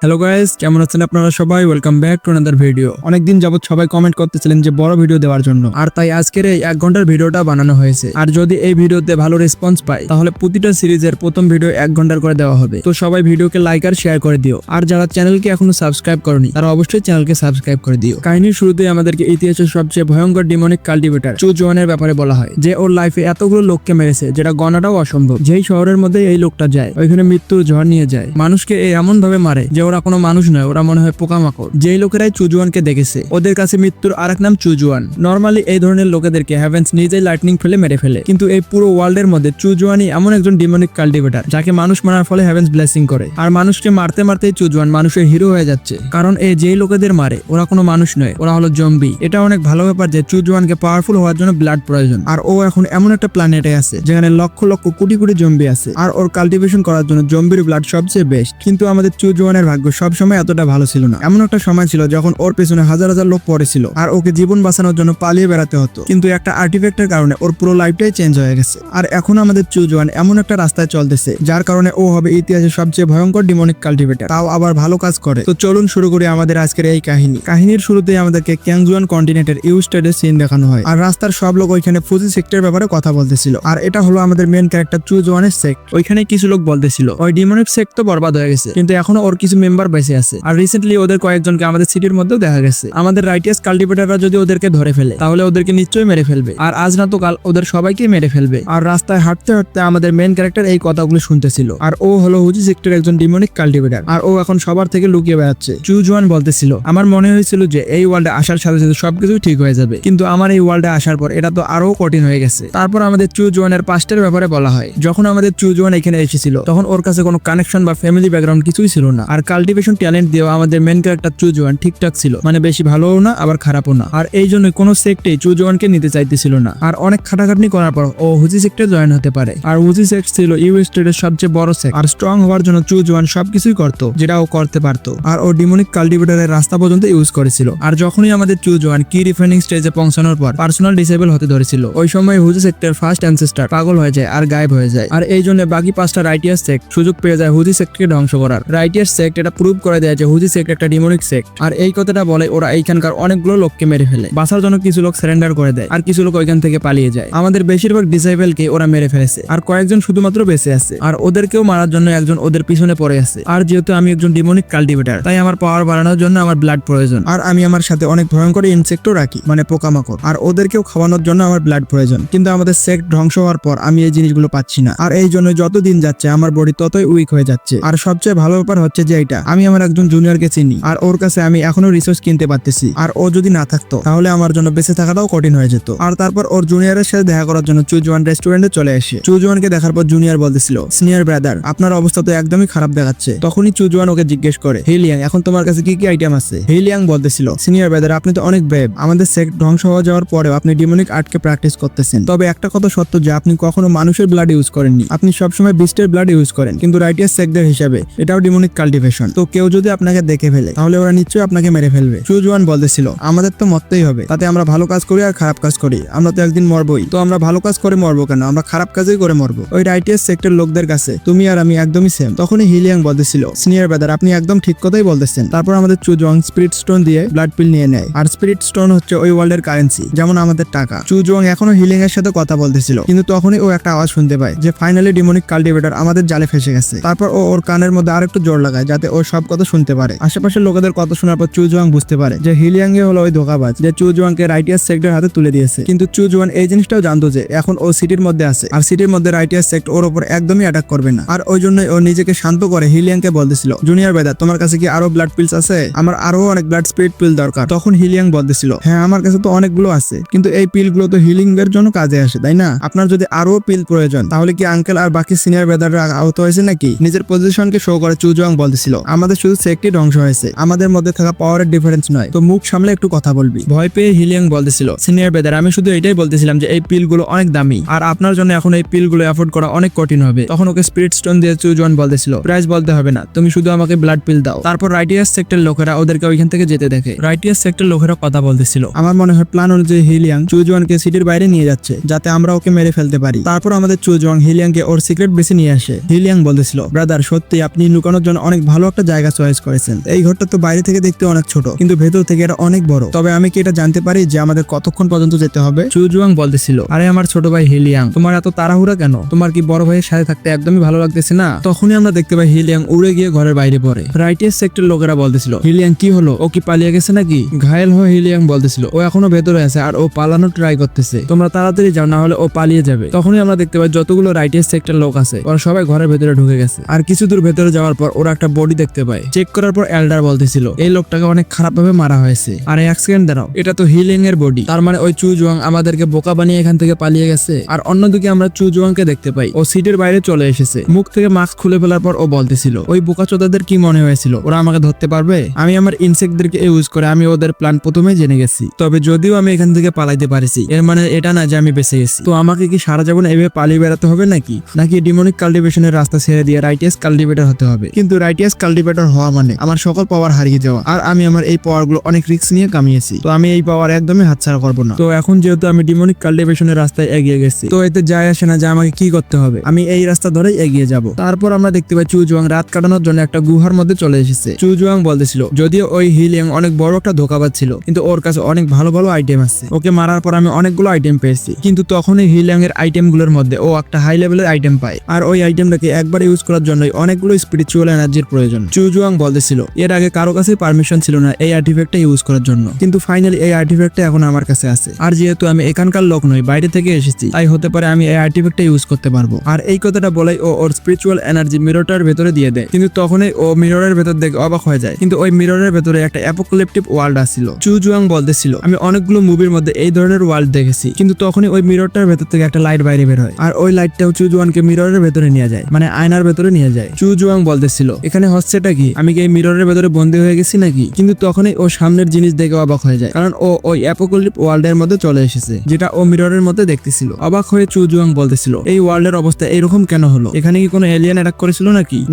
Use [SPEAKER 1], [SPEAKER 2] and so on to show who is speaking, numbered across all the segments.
[SPEAKER 1] Hello guys, কেমন আছেন আপনারা সবাই? Welcome back to another video. অনেকদিন যাবত সবাই কমেন্ট করতেছিলেন যে বড় ভিডিও দেওয়ার জন্য, আর তাই আজকের এই 1 ঘন্টার ভিডিওটা বানানো হয়েছে। আর যদি এই ভিডিওতে ভালো রেসপন্স পাই তাহলে প্রতিটা সিরিজের প্রথম ভিডিও 1 ঘন্টার করে দেওয়া হবে। তো সবাই ভিডিওকে লাইক আর শেয়ার করে দিও। আর যারা চ্যানেলকে এখনো সাবস্ক্রাইব করনি তারা অবশ্যই চ্যানেলকে সাবস্ক্রাইব করে দিও। কাহিনীর শুরুতেই আমাদেরকে ইতিহাসের সবচেয়ে ভয়ঙ্কর ডিমনিক কাল্টিভেটর চু জোয়ানের ব্যাপারে বলা হয়, যে ওর লাইফে এতগুলো লোককে মেরেছে যেটা গণাটাও অসম্ভব। যেই শহরের মধ্যে এই লোকটা যায় ওইখানে মৃত্যুর ঝড় নিয়ে যায়। মানুষকে এমন ভাবে মারে যে ওরা কোনো মানুষ নয়, ওরা মনে হয় পোকামাকড়। যেই লোকেরাই চুজুয়ানকে দেখেছে ওদের কাছে মৃত্যুর আরেক নাম চুজুয়ান। নর্মালি এই ধরনের লোকেদেরকে হ্যাভেন্স নিজেই লাইটনিং ফেলে মেরে ফেলে, কিন্তু এই পুরো ওয়ার্ল্ডের মধ্যে চুজুয়ানই এমন একজন ডিমনিক কাল্টিভেটর যাকে মানুষ মারার ফলে হ্যাভেন্স ব্লেসিং করে। আর মানুষকে মারতে মারতেই চুজুয়ান মানুষের হিরো হয়ে যাচ্ছে, কারণ এই যেই লোকেদের মারে ওরা কোনো মানুষ নয়, ওরা হলো জম্বি। এটা অনেক ভালো ব্যাপার যে চুজুয়ানকে পাওয়ারফুল হওয়ার জন্য ব্লাড প্রয়োজন, আর ও এখন এমন একটা প্ল্যানেটে আছে যেখানে লক্ষ লক্ষ কোটি কোটি জম্বি আছে, আর ওর কাল্টিভেশন করার জন্য জম্বির ব্লাড সবচেয়ে বেস্ট। কিন্তু আমাদের চুজুয়ানের ভাগ্য সবসময় এতটা ভালো ছিল না। এমন একটা সময় ছিল যখন ওর পেছনে হাজার হাজার লোক পড়েছিল আর ওকে জীবন বাঁচানোর জন্য পালিয়ে বেড়াতে হতো, কিন্তু একটা আর্টিফ্যাক্টের কারণে ওর পুরো লাইফটাই চেঞ্জ হয়ে গেছে। আর এখন আমাদের চুজুয়ান এমন একটা রাস্তায় চলতেছে যার কারণে ও হবে ইতিহাসের সবচেয়ে ভয়ঙ্কর ডিমনিক কাল্টিভেটর, তাও আবার ভালো কাজ করে। তো চলুন শুরু করি আমাদের আজকের এই কাহিনী। কাহিনীর শুরুতেই আমাদেরকে ক্যাংজুয়ান কন্টিনেন্টের ইউস্টেডের সিন দেখানো হয়, আর রাস্তার সব লোক ওইখানে ফুজি সেক্টরের ব্যাপারে কথা বলতেছিল। আর এটা হলো আমাদের মেন ক্যারেক্টার চুজুয়ানের সেক্ট। ওইখানে কিছু লোক বলতেছিল ওই ডিমনিক সেক্ট তো বরবাদ হয়ে গেছে, কিন্তু এখনো ওর কিছু মেম্বার বেঁচে আছে। আর রিসেন্টলি ওদের কয়েকজনকে আমাদের সিটির মধ্যেও দেখা গেছে। আমাদের রাইটিয়াস কাল্টিভেটররা যদি ওদেরকে ধরে ফেলে তাহলে ওদেরকে নিশ্চয়ই মেরে ফেলবে, আর আজ না তো কাল ওদের সবাইকে মেরে ফেলবে। আর রাস্তায় হাঁটতে হাঁটতে আমাদের মেন ক্যারেক্টার এই কথাগুলো শুনতেছিল, আর ও হলো হুজি সেক্টরের একজন ডিমনিক কাল্টিভেটর, আর ও এখন সবার থেকে লুকিয়ে বেড়াচ্ছে। চুজুয়ান বলতেছিল, আমার মনে হয়েছিল যে এই ওয়ার্ল্ডে আসার সাথে সাথে সবকিছু ঠিক হয়ে যাবে, কিন্তু আমার এই ওয়ার্ল্ডে আসার পর এটা তো আরো কঠিন হয়ে গেছে। তারপর আমাদের চুজুয়ানের পাস্টের ব্যাপারে বলা হয়, যখন আমাদের চুজুয়ান এখানে এসেছিল তখন ওর কাছে কোনো কানেকশন বা ফ্যামিলি ব্যাকগ্রাউন্ড কিছুই ছিল না, আর কাল্টিভেশন ট্যালেন্ট দিয়েও আমাদের মেন ক্যারেক্টার চুজুয়ান ঠিকঠাক ছিল, মানে বেশি ভালোও না আবার খারাপও না। আর এই জন্য কোনো সেক্টে চুজুয়ানকে নিতে চাইতেছিল না। আর অনেক খাটাখাটনি করার পর ও হুজি সেক্টরে জয়েন হতে পারে। আর হুজি সেক্ট ছিল ইউএসটের সবচেয়ে বড় সেক্ট, আর স্ট্রং হওয়ার জন্য চুজুয়ান সবকিছুই করতো যেটা ও করতে পারতো, আর ও ডিমনিক কাল্টিভেটরের রাস্তা পর্যন্ত ইউজ করেছিল। আর যখনই আমাদের চুজুয়ান কি রিফাইনিং স্টেজে পৌঁছানোর পর পার্সোনাল ডিসেবল হতে ধরেছিল, ওই সময় হুজি সেক্টর ফার্স্ট অ্যানসেস্টার পাগল হয়ে যায় আর গায়েব হয়ে যায়। আর এই জন্য বাকি 5টা রাইটিয়াস সেক্ট সুযোগ পেয়ে যায় হুজি সেক্টকে ধ্বংস করার। রাইটিয়াস সেক্ট এটা প্রুভ করে দেয় যে হুজি সেক্ট একটা ডিমনিক সেক্ট, আর এই কথাটা বলে ওরা এইখানকার অনেকগুলো লোককে মেরে ফেলে। বাঁচার জন্য কিছু লোক সারেন্ডার করে দেয়, আর কিছু লোক ওইখান থেকে পালিয়ে যায়। আমাদের বেশিরভাগ ডিসেবলকে ওরা মেরে ফেলেছে, আর কয়েকজন শুধুমাত্র বেঁচে আছে, আর ওদেরকেও মারার জন্য একজন ওদের পিছনে পড়ে আছে। আর যেহেতু আমি একজন ডিমনিক কাল্টিভেটর, তাই আমার পাওয়ার বাড়ানোর জন্য আমার ব্লাড প্রয়োজন, আর আমি আমার সাথে অনেক ভয়ঙ্কর ইনসেক্টও রাখি, মানে পোকামাকড়, আর ওদেরকেও খাওয়ানোর জন্য আমার ব্লাড প্রয়োজন। কিন্তু আমাদের সেক্ট ধ্বংস হওয়ার পর আমি এই জিনিসগুলো পাচ্ছি না, আর এই জন্য যত দিন যাচ্ছে আমার বডি ততই উইক হয়ে যাচ্ছে। আর সবচেয়ে ভালো ব্যাপার হচ্ছে যে এটা আমি আমার একজন জুনিয়রকে চিনি, আর ওর কাছে আমি এখনো রিসোর্স কিনতে পারতেছি, আর ও যদি না থাকতো তাহলে আমার জন্য বেঁচে থাকাটাও কঠিন হয়ে যেত। আর তারপর ওর জুনিয়রের সাথে দেখা করার জন্য চুজুয়ান রেস্টুরেন্টে চলে আসে। চুজুয়ানকে দেখার পর জুনিয়র বলতেছিল, সিনিয়র ব্রাদার আপনার অবস্থা তো একদমই খারাপ দেখাচ্ছে। তখনই চুজুয়ান ওকে জিজ্ঞেস করে, হিলিয়াং এখন তোমার কাছে কি কি আইটেম আছে? হিলিয়াং বলতেছিল, সিনিয়র ব্রাদার আপনি তো অনেক ব্রেভ, আমাদের সেক্ট ধ্বংস হয়ে যাওয়ার পরেও আপনি ডিমনিক আর্টকে প্র্যাকটিস করতেছেন। তবে একটা কথা সত্য যে আপনি কখনো মানুষের ব্লাড ইউজ করেননি, আপনি সবসময় বিস্টের ব্লাড ইউজ করেন, কিন্তু রাইটিয়াস সেক্টদের হিসাবে এটাও ডিমনিক কাল্টিভেশন। তো কেউ যদি আপনাকে দেখে ফেলে তাহলে ওরা নিশ্চয়ই আপনাকে মেরে ফেলবে। চুজুয়ান বলতেছিল, আমাদের তো মরতেই হবে, তাতে আমরা ভালো কাজ করি আর খারাপ কাজ করি, আমরা তো একদিন মরবই, তো আমরা ভালো কাজ করে মরবো কেন, আমরা খারাপ কাজই করে মরবো। ওই রাইটিয়াস সেক্টর লোকদের কাছে তুমি আর আমি একদমই সেম। তখনই হিলিয়াং বলতেছিল, সিনিয়র ব্রাদার আপনি একদম ঠিক কথাই বলতেছেন। তারপর আমাদের চুজুয়াং স্পিরিট স্টোন দিয়ে ব্লাড পিল নিয়ে নেয়, আর স্পিরিট স্টোন হচ্ছে ওই ওয়ার্ল্ডের কারেন্সি, যেমন আমাদের টাকা। চুজুয়াং এখনো হিলিয়াং এর সাথে কথা বলতেছিল, কিন্তু তখনই ও একটা আওয়াজ শুনতে পায় যে ফাইনালি ডিমনিক কাল্টিভেটর আমাদের জালে ফেসে গেছে। তারপর ও ওর কানের মধ্যে আরেকটু জোর লাগায় যাতে ও সব কথা শুনতে পারে। আশেপাশের লোকেদের কথা শোনার পর চুজুয়াং বুঝতে পারে যে হিলিয়াং হলো ওই ধোকাবাজ যে চুজুয়াংকে রাইটিয়াস সেক্টর হাতে তুলে দিয়েছে। কিন্তু চুজুয়ান এই জিনিসটাও জানতো যে এখন ও সিটির মধ্যে আছে, আর সিটির মধ্যে রাইটিয়াস সেক্ট ওর উপর একদমই অ্যাটাক করবে না। আর ওই জন্যই ও নিজেকে শান্ত করে হিলিয়াংকে বলতেছিল, জুনিয়র ব্রাদার তোমার কাছে কি আরো ব্লাড পিলস আছে? আমার আরো অনেক ব্লাড স্পিরিট পিল দরকার। তখন হিলিয়াং বলতেছিল, হ্যাঁ আমার কাছে তো অনেকগুলো আছে, কিন্তু এই পিল গুলো তো হিলিং এর জন্য কাজে আসে, তাই না? আপনার যদি আরো পিল প্রয়োজন তাহলে কি আঙ্কেল আর বাকি সিনিয়র ব্রাদাররা আহত হয়েছে নাকি? নিজের পজিশনকে শো করে চুজুয়াং বলতেছিল, আমাদের শুধু সেক্টই ধ্বংস হয়েছে, আমাদের মধ্যে থাকা পাওয়ারের ডিফারেন্স নয়, তো মুখ সামলে একটু কথা বলবি। ভয় পেয়ে হিলিয়াং বলতেছিল, সিনিয়র ব্রাদার আমি শুধু এটাই বলতেছিলাম যে এই পিল গুলো অনেক দামি, আর আপনার জন্য এখন এই পিল গুলো অ্যাফোর্ড করা অনেক কঠিন হবে। তখন ওকে স্পিরিট স্টোন দিয়ে চুজুয়ান বলতেছিল, প্রাইস বলতে হবে না, তুমি শুধু আমাকে ব্লাড পিল দাও। তারপর রাইটিয়াস সেক্টর লোকেরা ওদেরকে ওইখান থেকে যেতে দেখে। রাইটিয়াস সেক্টর লোকেরা কথা বলতেছিল, আমার মনে হয় প্ল্যান অনুযায়ী হিলিয়াং চুজুয়ানকে সিটির বাইরে নিয়ে যাচ্ছে যাতে আমরা ওকে মেরে ফেলতে পারি। তারপর আমাদের চুজুয়াং হিলিয়াংকে ওর সিক্রেট বেসে নিয়ে আসে। হিলিয়াং বলতেছিল, ব্রাদার সত্যি আপনি লুকানোর জন্য অনেক ভালো একটা জায়গা চয়েস করেছেন। এই ঘরটা তো বাইরে থেকে দেখতে অনেক ছোট, কিন্তু ভেতর থেকে এটা অনেক বড়। তবে আমি কি এটা জানতে পারি যে আমাদের কতক্ষণ পর্যন্ত যেতে হবে? চু জুয়াং বলতেছিল, আরে আমার ছোট ভাই হিলিয়াং, তোমার এত তাড়াহুড়া কেন? তোমার কি বড় ভাইয়ের সাথে থাকতে একদমই ভালো লাগতেছে না? তখনই আমরা দেখতে পাই হিলিয়াং উড়ে গিয়ে ঘরের বাইরে পড়ে। রাইটের সেক্টর লোকেরা বলতেছিল, হিলিয়াং কি হলো, ও কি পালিয়ে গেছে নাকি? ঘায়েল হয়ে হিলিয়াং বলতেছিল, ও এখনো ভেতরে আছে আর ও পালানোর ট্রাই করতেছে, তোমরা তাড়াতাড়ি যাও, না হলে ও পালিয়ে যাবে। তখনই আমরা দেখতে পাই যতগুলো রাইটের সেক্টর লোক আছে ওরা সবাই ঘরের ভেতরে ঢুকে গেছে। আর কিছু দূর ভেতরে যাওয়ার পর ওরা একটা বডি দেখতে পায়। চেক করার পর এল্ডার বলতেছিল, এই লোকটাকে অনেক খারাপ ভাবে মারা হয়েছে। আর এক সেকেন্ড দাঁড়াও, এটা তো হিলিয়াং এর বডি, তার মানে ওই চু জুয়াং আমাদেরকে বোকা বানিয়ে এখান থেকে পালিয়ে গেছে। আর অন্যদিকে আমরা চু জুয়াংকে দেখতে পাই, ও সিটের বাইরে চলে এসেছে। মুখ থেকে মাস্ক খুলে ফেলার পর ও বলতেছিল, ওই বোকাচোদাদের কি মনে হয়েছিল ওরা আমাকে ধরতে পারবে? আমি আমার ইনসেক্টদেরকে ইউজ করে আমি ওদের প্ল্যান প্রথমে জেনে গেছি। তবে যদিও আমি এখান থেকে পালাইতে পারিছি, এর মানে এটা না যে আমি বেঁচে গেছি। তো আমাকে কি সারা জীবন এভাবে পালিয়ে বেড়াতে হবে নাকি ডিমনিক কাল্টিভেশনের রাস্তা ছেড়ে দিয়ে রাইটিয়াস কাল্টিভেটর হতে হবে? কিন্তু রাইটিয়াস কাল্টিভেটর হওয়া মানে আমার সকল পাওয়ার হারিয়ে যাওয়া, আর আমি আমার এই পাওয়ার গুলো অনেক রিস্ক নিয়ে কামিয়েছি। তো আমি এই পাওয়ার একদমই হাতছাড়া করবো না। তো এখন যেহেতু আমি ডিমনিক কাল্টিভেশনের রাস্তায় এগিয়ে গেছি, তো এতে যায় আসে না যে আমাকে কি করতে হবে, আমি এই রাস্তা ধরেই এগিয়ে যাব। তারপর আমরা দেখতে পাই চু জুয়াং রাত কাটানোর জন্য একটা গুহার মধ্যে চলে এসেছে। চু জুয়াং বলতেছিল, যদিও ওই হিলিয়াং অনেক বড় একটা ধোঁকাবাজ ছিল, কিন্তু ওর কাছে অনেক ভালো ভালো আইটেম আছে। ওকে মারার পর আমি অনেকগুলো আইটেম পেয়েছি, কিন্তু তখনই হিলিয়াং এর আইটেম গুলোর মধ্যে ও একটা হাই লেভেলের আইটেম পায়। আর ওই আইটেমটাকে একবার ইউজ করার জন্যই অনেকগুলো স্পিরিচুয়াল এনার্জির প্রয়োজন। চু জুয়াং বলতেছিল, এর আগে কারো কাছে পারমিশন ছিল না এই আর্টিফ্যাক্টটা ইউজ করার জন্য, কিন্তু ফাইনালি এই আর্টিফ্যাক্টটা এখন আমার কাছে আছে। আর যেহেতু আমি এখানকার লোক নই, বাইরে থেকে এসেছি, তাই হতে পারে আমি এই আর্টিফ্যাক্টটা ইউজ করতে পারবো। আর এই কথাটা বলেই ও ওর স্পিরিচুয়াল এনার্জি মিররটার ভেতরে দিয়ে দেয়, কিন্তু তখনই ও মিররের ভেতর দেখে অবাক হয়ে যায়। কিন্তু ওই মিররের ভেতরে একটা অ্যাপোকালিপটিক ওয়ার্ল্ড আসছিল। চু জুয়াং বলতেছিল, আমি অনেকগুলো মুভির মধ্যে এই ধরনের ওয়ার্ল্ড দেখেছি, কিন্তু তখনই ওই মিররটার ভেতর থেকে একটা লাইট বাইরে বের হয়, আর ওই লাইটটাও চু জুয়ানকে মিররের ভেতরে নিয়ে যায়, মানে আয়নার ভেতরে নিয়ে যায়। চু জুয়াং বলতেছিল, এখানে হচ্ছেটা কি, আমি কি এই মিররের ভেতরে বন্দী হয়ে গেছি নাকি? কিন্তু তখনই ও সামনের জিনিস দেখে অবাক হয়ে যায়, কারণ ও ওই অ্যাপোকালিপটিক ওয়ার্ল্ডের মধ্যে চলে এসেছে, যেটা ও মিররের মধ্যে দেখতেছিল। অবাক হয়ে চু জুয়াং বলতেছিল, এই ওয়ার্ল্ডের অবস্থা এরকম কেন হলো? এখানে কি কোনো এলিয়েন অ্যাটাক করেছিল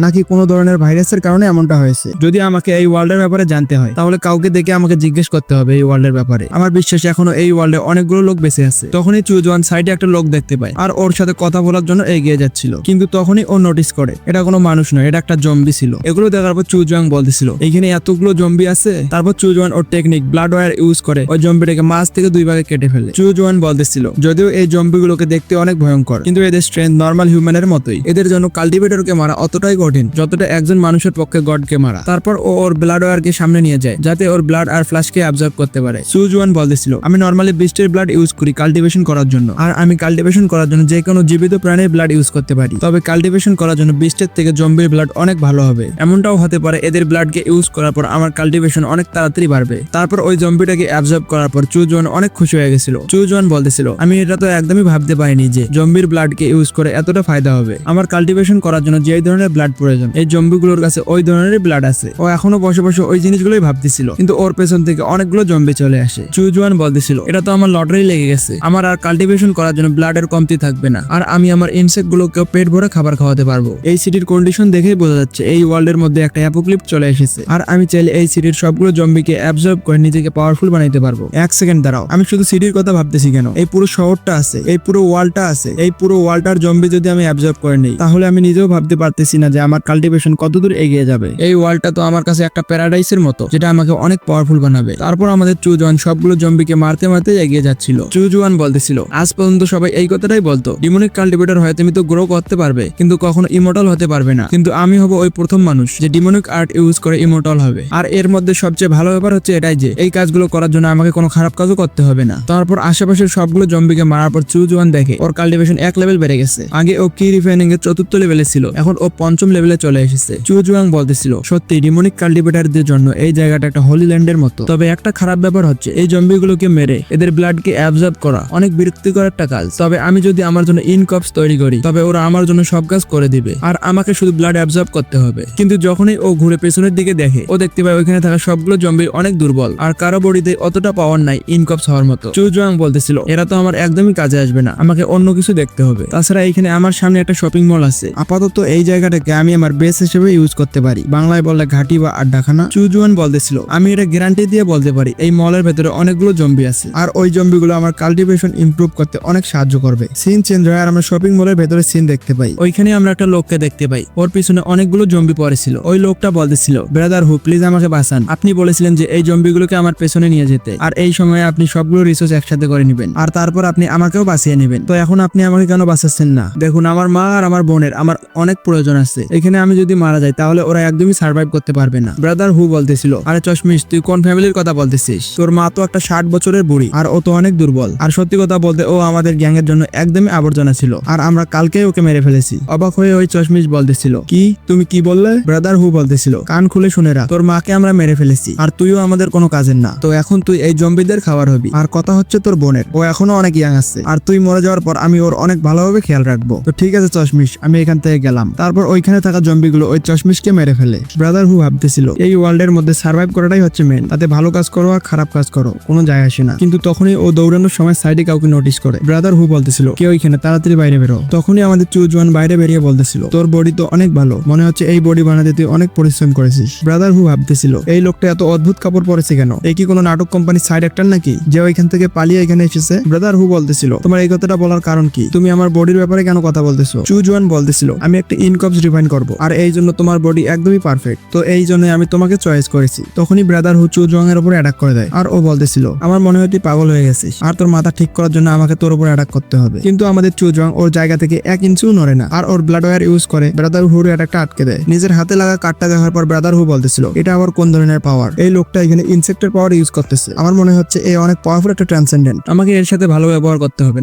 [SPEAKER 1] নাকি কোনো ধরনের ভাইরাসের কারণে এমনটা হয়েছে? যদি আমাকে এই ওয়ার্ল্ডের ব্যাপারে জানতে হয়, তাহলে কাউকে দেখে আমাকে জিজ্ঞেস করতে হবে এই ওয়ার্ল্ডের ব্যাপারে। আমার বিশ্বাস এখনো এই ওয়ার্ল্ডে অনেকগুলো লোক বেঁচে আছে। তখনই চু জুয়ান সাইডে একটা লোক দেখতে পায়, আর ওর সাথে কথা বলার জন্য এগিয়ে যাচ্ছিল, কিন্তু তখনই ও নোটিস করে এটা কোনো মানুষ নয়, এটা একটা জম্বি ছিল। এগুলো দেখার পর চু জুয়াং বলতেছিল, এখানে এতগুলো জম্বি আছে। তারপর চু জুয়ান ওর টেকনিক ব্লাড ওয়ার ইউজ করে ওই জম্বিটাকে মাছ থেকে দুই ভাগে কেটে ফেলে। চু জুয়ান বলতেছিল, যদিও এই জম্বিগুলোকে দেখতে অনেক ভয়ঙ্কর, কিন্তু এদের স্ট্রেংথ নর্মাল হিউম্যানের মতোই। এদের জন্য কাল্টিভেটরকে মারা অতটাই কঠিন যতটা একজন মানুষের পক্ষে গডকে মারা। তারপর ও ওর ব্লাড ওয়ারকে সামনে নিয়ে যায়, যাতে ওর ব্লাড আর ফ্লাশকে অ্যাবজর্ব করতে পারে। চু জুয়ান বলতেছিল, আমি নর্মালি বিস্টের ব্লাড ইউজ করি কাল্টিভেশন করার জন্য, আর আমি কাল্টিভেশন করার জন্য যে কোনো জীবিত প্রাণীর ব্লাড ইউজ করতে পারি। তবে কাল্টিভেশন করার জন্য বিস্টের থেকে জম্বির ব্লাড অনেক ভালো হবে। এমনটাও হতে পারে এদের ব্লাডকে ইউজ করার পর আমার কাল্টিভেশন অনেক তাড়াতাড়ি বাড়বে। তারপর ওই জম্বিটাকে অ্যাবজর্ব করার পর চু জুয়ান অনেক খুশি হয়ে গেছিল। চু জুয়ান বলতেছিল, আমি এটা তো একদমই ভাবতে পারিনি যে জম্বির ব্লাডকে ইউজ করে এতটা ফায়দা হবে। আমার কাল্টিভেশন করার জন্য যে ধরনের ব্লাড প্রয়োজন এই জম্বিগুলোর কাছে ওই ধরনের ব্লাড আছে। ও এখনো বসে বসে ওই জিনিসগুলোই ভাবতেছিল, কিন্তু ওর পেছন থেকে অনেকগুলো জম্বি চলে আসে। চু জুয়ান বলতেছিল, এটা তো আমার লটারি লেগে গেছে, আমার আর কাল্টিভেশন করার জন্য ব্লাডের কমতি থাকবে না, আর আমি আমার ইনসেক্ট গুলোকে পেট ভরে খাবার খাওয়াতে পারবো। এই সিটির কন্ডিশন দেখেই বোঝা যাচ্ছে এই ওয়ার্ল্ডের মধ্যে একটা অ্যাপোক্লিপস চলে এসেছে, আর আমি চাইলে এই সিটির সবগুলো জম্বিকে অ্যাবজর্ব করে নিজেকে পাওয়ারফুল বানাইতে পারবো। এক সেকেন্ড দাঁড়াও, আমি শুধু সিটির কথা ভাবতেছি কেন? এই পুরো শহরটা আছে, এই পুরো ওয়ার্ল্ডটা আছে, এই পুরো ওয়ার্ল্ডটার জম্বি যদি আমি অ্যাবজর্ব করে নেই, তাহলে আমি নিজেও ভাবতে পারতেছি না যে আমার কাল্টিভেশন কতদূর এগিয়ে যাবে। এই ওয়ার্ল্ডটা তো আমার কাছে একটা প্যারাডাইসের মতো, যেটা আমাকে অনেক পাওয়ারফুল বানাবে। তারপর আমাদের চু জুয়ান সবগুলো জম্বিকে মারতে মারতে এগিয়ে যাচ্ছিল। চু জুয়ান বলতেছিল, আজ পর্যন্ত সবাই এই কথাটাই বলতো, ডিমনিক কাল্টিভেটর হয়ে তুমি তো গ্রো করতে পারবে, কিন্তু কখনো ইমর্টাল হতে পারবে না। কিন্তু আমি হব ওই প্রথম মানুষ যে ডিমনিক আর্ট ইউজ করে ইমর্টাল হবে। আর এর মধ্যে সবচেয়ে ভালো ব্যাপার হচ্ছে এটাই যে এই কাজগুলো করার জন্য আমাকে কোনো খারাপ কাজও করতে হবে না। তারপর আশেপাশের সবগুলো জম্বিকে মারার পর চু জুয়ান দেখে ওর কাল্টিভেশন 1 লেভেল বেড়ে গেছে। আগে ও কি রিফাইনিং এর 4র্থ লেভেলে ছিল, এখন ও 5ম লেভেলে চলে এসেছে। চু জুয়ান বলতেছিল, সত্যি ডিমনিক কাল্টিভেটরদের জন্য এই জায়গাটা একটা হোলি ল্যান্ডের মতো। তবে একটা খারাপ ব্যাপার হচ্ছে এই জম্বিগুলোকে মেরে এদের ব্লাডকে অ্যাবজর্ব করা অনেক বিরক্তিকর একটা কাজ। তবে আমি যদি আমার জন্য ইনকপস তৈরি করি, তবে ওরা আমার জন্য সব কাজ করে দিবে, আর আমাকে শুধু ব্লাড অ্যাবজর্ব করতে হবে। কিন্তু যখনই ও ঘুরে পেছনের দিকে দেখে, ও দেখতে পায় ওইখানে থাকা সবগুলো জম্বি অনেক দুর্বল, আর কারো বডিতে অতটা পাওয়ার নাই ইনকপস হওয়ার মতো। চু জুয়াং বলতেছিল, এরা তো আমার একদমই কাজে আসবে না, আমাকে অন্য কিছু দেখতে হবে। তাছাড়া এখানে আমার সামনে একটা শপিং মল আছে, আপাতত এই জায়গাটাকে আমি আমার বেস হিসেবে ইউজ করতে পারি, বাংলায় বললে ঘাটি বা আড্ডাখানা। চু জুয়ান বলতেছিল, আমি এটা গ্যারান্টি দিয়ে বলতে পারি এই মলের ভেতরে অনেকগুলো জম্বি আছে, আর ওই জম্বিগুলো আমার কাল্টিভেশন ইমপ্রুভ করতে অনেক সাহায্য করবে। সিন চেঞ্জ হয় আর আমরা শপিং মলের ভেতরে সিন দেখতে পাই। ওইখানে আমরা একটা লোককে দেখতে পাই, ওর পিছনে অনেকগুলো জম্বি পড়েছিল। বলতেছিল। ওই লোকটা বলতেছিল, ব্রাদার হু প্লিজ আমাকে বাঁচান, আপনি বলেছিলেন যে এই জম্বিগুলোকে আমার পেছনে নিয়ে যেতে, আর এই সময়ে আপনি সবগুলো রিসোর্স একসাথে করে নেবেন, আর তারপর আপনি আমাকেও বাঁচিয়ে নেবেন। তো এখন আপনি আমাকে কেন বাঁচাচ্ছেন না? দেখুন, আমার মা আর আমার বোনের আমার অনেক প্রয়োজন আছে, এখানে আমি যদি মারা যাই তাহলে ওরা একদমই সার্ভাইভ করতে পারবে না। ব্রাদার হু বলতেছিল, আরে চশমিশ, তুই কোন ফ্যামিলির কথা বলতেছিস? তোর মা তো একটা 60 বছরের বুড়ি, আর ও তো অনেক দুর্বল, আর সত্যি কথা বলতে ও আমাদের গ্যাং এর জন্য একদমই আবর্জনা ছিল, আর আমরা কালকেই ওকে মেরে ফেলেছি। অবাক হয়ে ওই চশমিশ বলতেছিল, কি তুমি কি বললে? ব্রাদার হু বলতেছিল, কান খুলে শুনে রাখ, তোর মাকে আমরা মেরে ফেলেছি, আর তুইও আমাদের কোনো কাজের না, তো এখন তুই এই জম্বিদের খাবার হবি। আর কথা হচ্ছে তোর বোনের, ও এখনো অনেক ইয়াং আছে, আর তুই মরে যাওয়ার পর আমি ওর অনেক ভালোভাবে খেয়াল রাখবো। তো ঠিক আছে চশমিশ, আমি এখান থেকে গেলাম। তারপর ওইখানে থাকা জম্বিগুলো ওই চশমিশকে মেরে ফেলে। ব্রাদার হু ভাবতেছিল, এই ওয়ার্ল্ডের মধ্যে সার্ভাইভ করাটাই হচ্ছে মেন, তাতে ভালো কাজ করো আর খারাপ কাজ করো কোনো যায় আসে না। কিন্তু তখনই ও দৌড়ানোর সময় সাইডে কাউকে নোটিস করে। ব্রাদার হু বলতেছিল, কেউ এখানে, তাড়াতাড়ি বাইরে বেরো। তখনই আমাদের চুজওয়ান বাইরে বেরিয়ে বলতেছিল, তোর বডি তো অনেক ভালো, মনে হচ্ছে এই বডি বানাতে তুই অনেক পরিশ্রম করেছিস। ব্রাদার হু ভাবতেছিল, এই লোকটা এত অদ্ভুত কাপড় পরেছে কেন? এই কি কোনো নাটক কোম্পানির সাইড অ্যাক্টর নাকি যে ওইখান থেকে পালিয়ে এখানে এসেছে? ব্রাদার হু বলতেছিল, তোমার এই কথাটা বলার কারণ কি? তুমি আমার বডির ব্যাপারে কেন কথা বলতেছো? চুজওয়ান বলতেছিল, আমি একটা ইনকপস রিফাইন করব, আর এই জন্য তোমার বডি একদমই পারফেক্ট, তো এই জন্য আমি তোমাকে চয়েস করেছি। তখনই ব্রাদার হু চুজওয়াং এর উপর অ্যাটাক করে দেয়, আর ও বলতেছিল, আমার মনে হয় তুই পাগল হয়ে গেছিস, আর তোর মাথা ঠিক করার জন্য আমাকে তোর উপর অ্যাটাক করতে হবে। কিন্তু আমাদের চুজওয়াং ওর জায়গা থেকে 1 ইঞ্চিও নড়ে না, আর ওর ব্লাড ওয়্যার ইউজ করে ব্রাদার হুর অ্যাটাকটা আটকে দেয়। নিজের হাতে লাগা কাটটা দেখার পর ব্রাদার হু বলতেছিল, এটা আবার কোন ধরনের পাওয়ার? এই লোকটা এখানে ইনসেক্টের পাওয়ার ইউজ করতেছে, আমার মনে হচ্ছে এ অনেক পাওয়ারফুল একটা ট্রান্সেন্ডেন্ট, আমাকে এর সাথে ভালো ব্যবহার করতে হবে,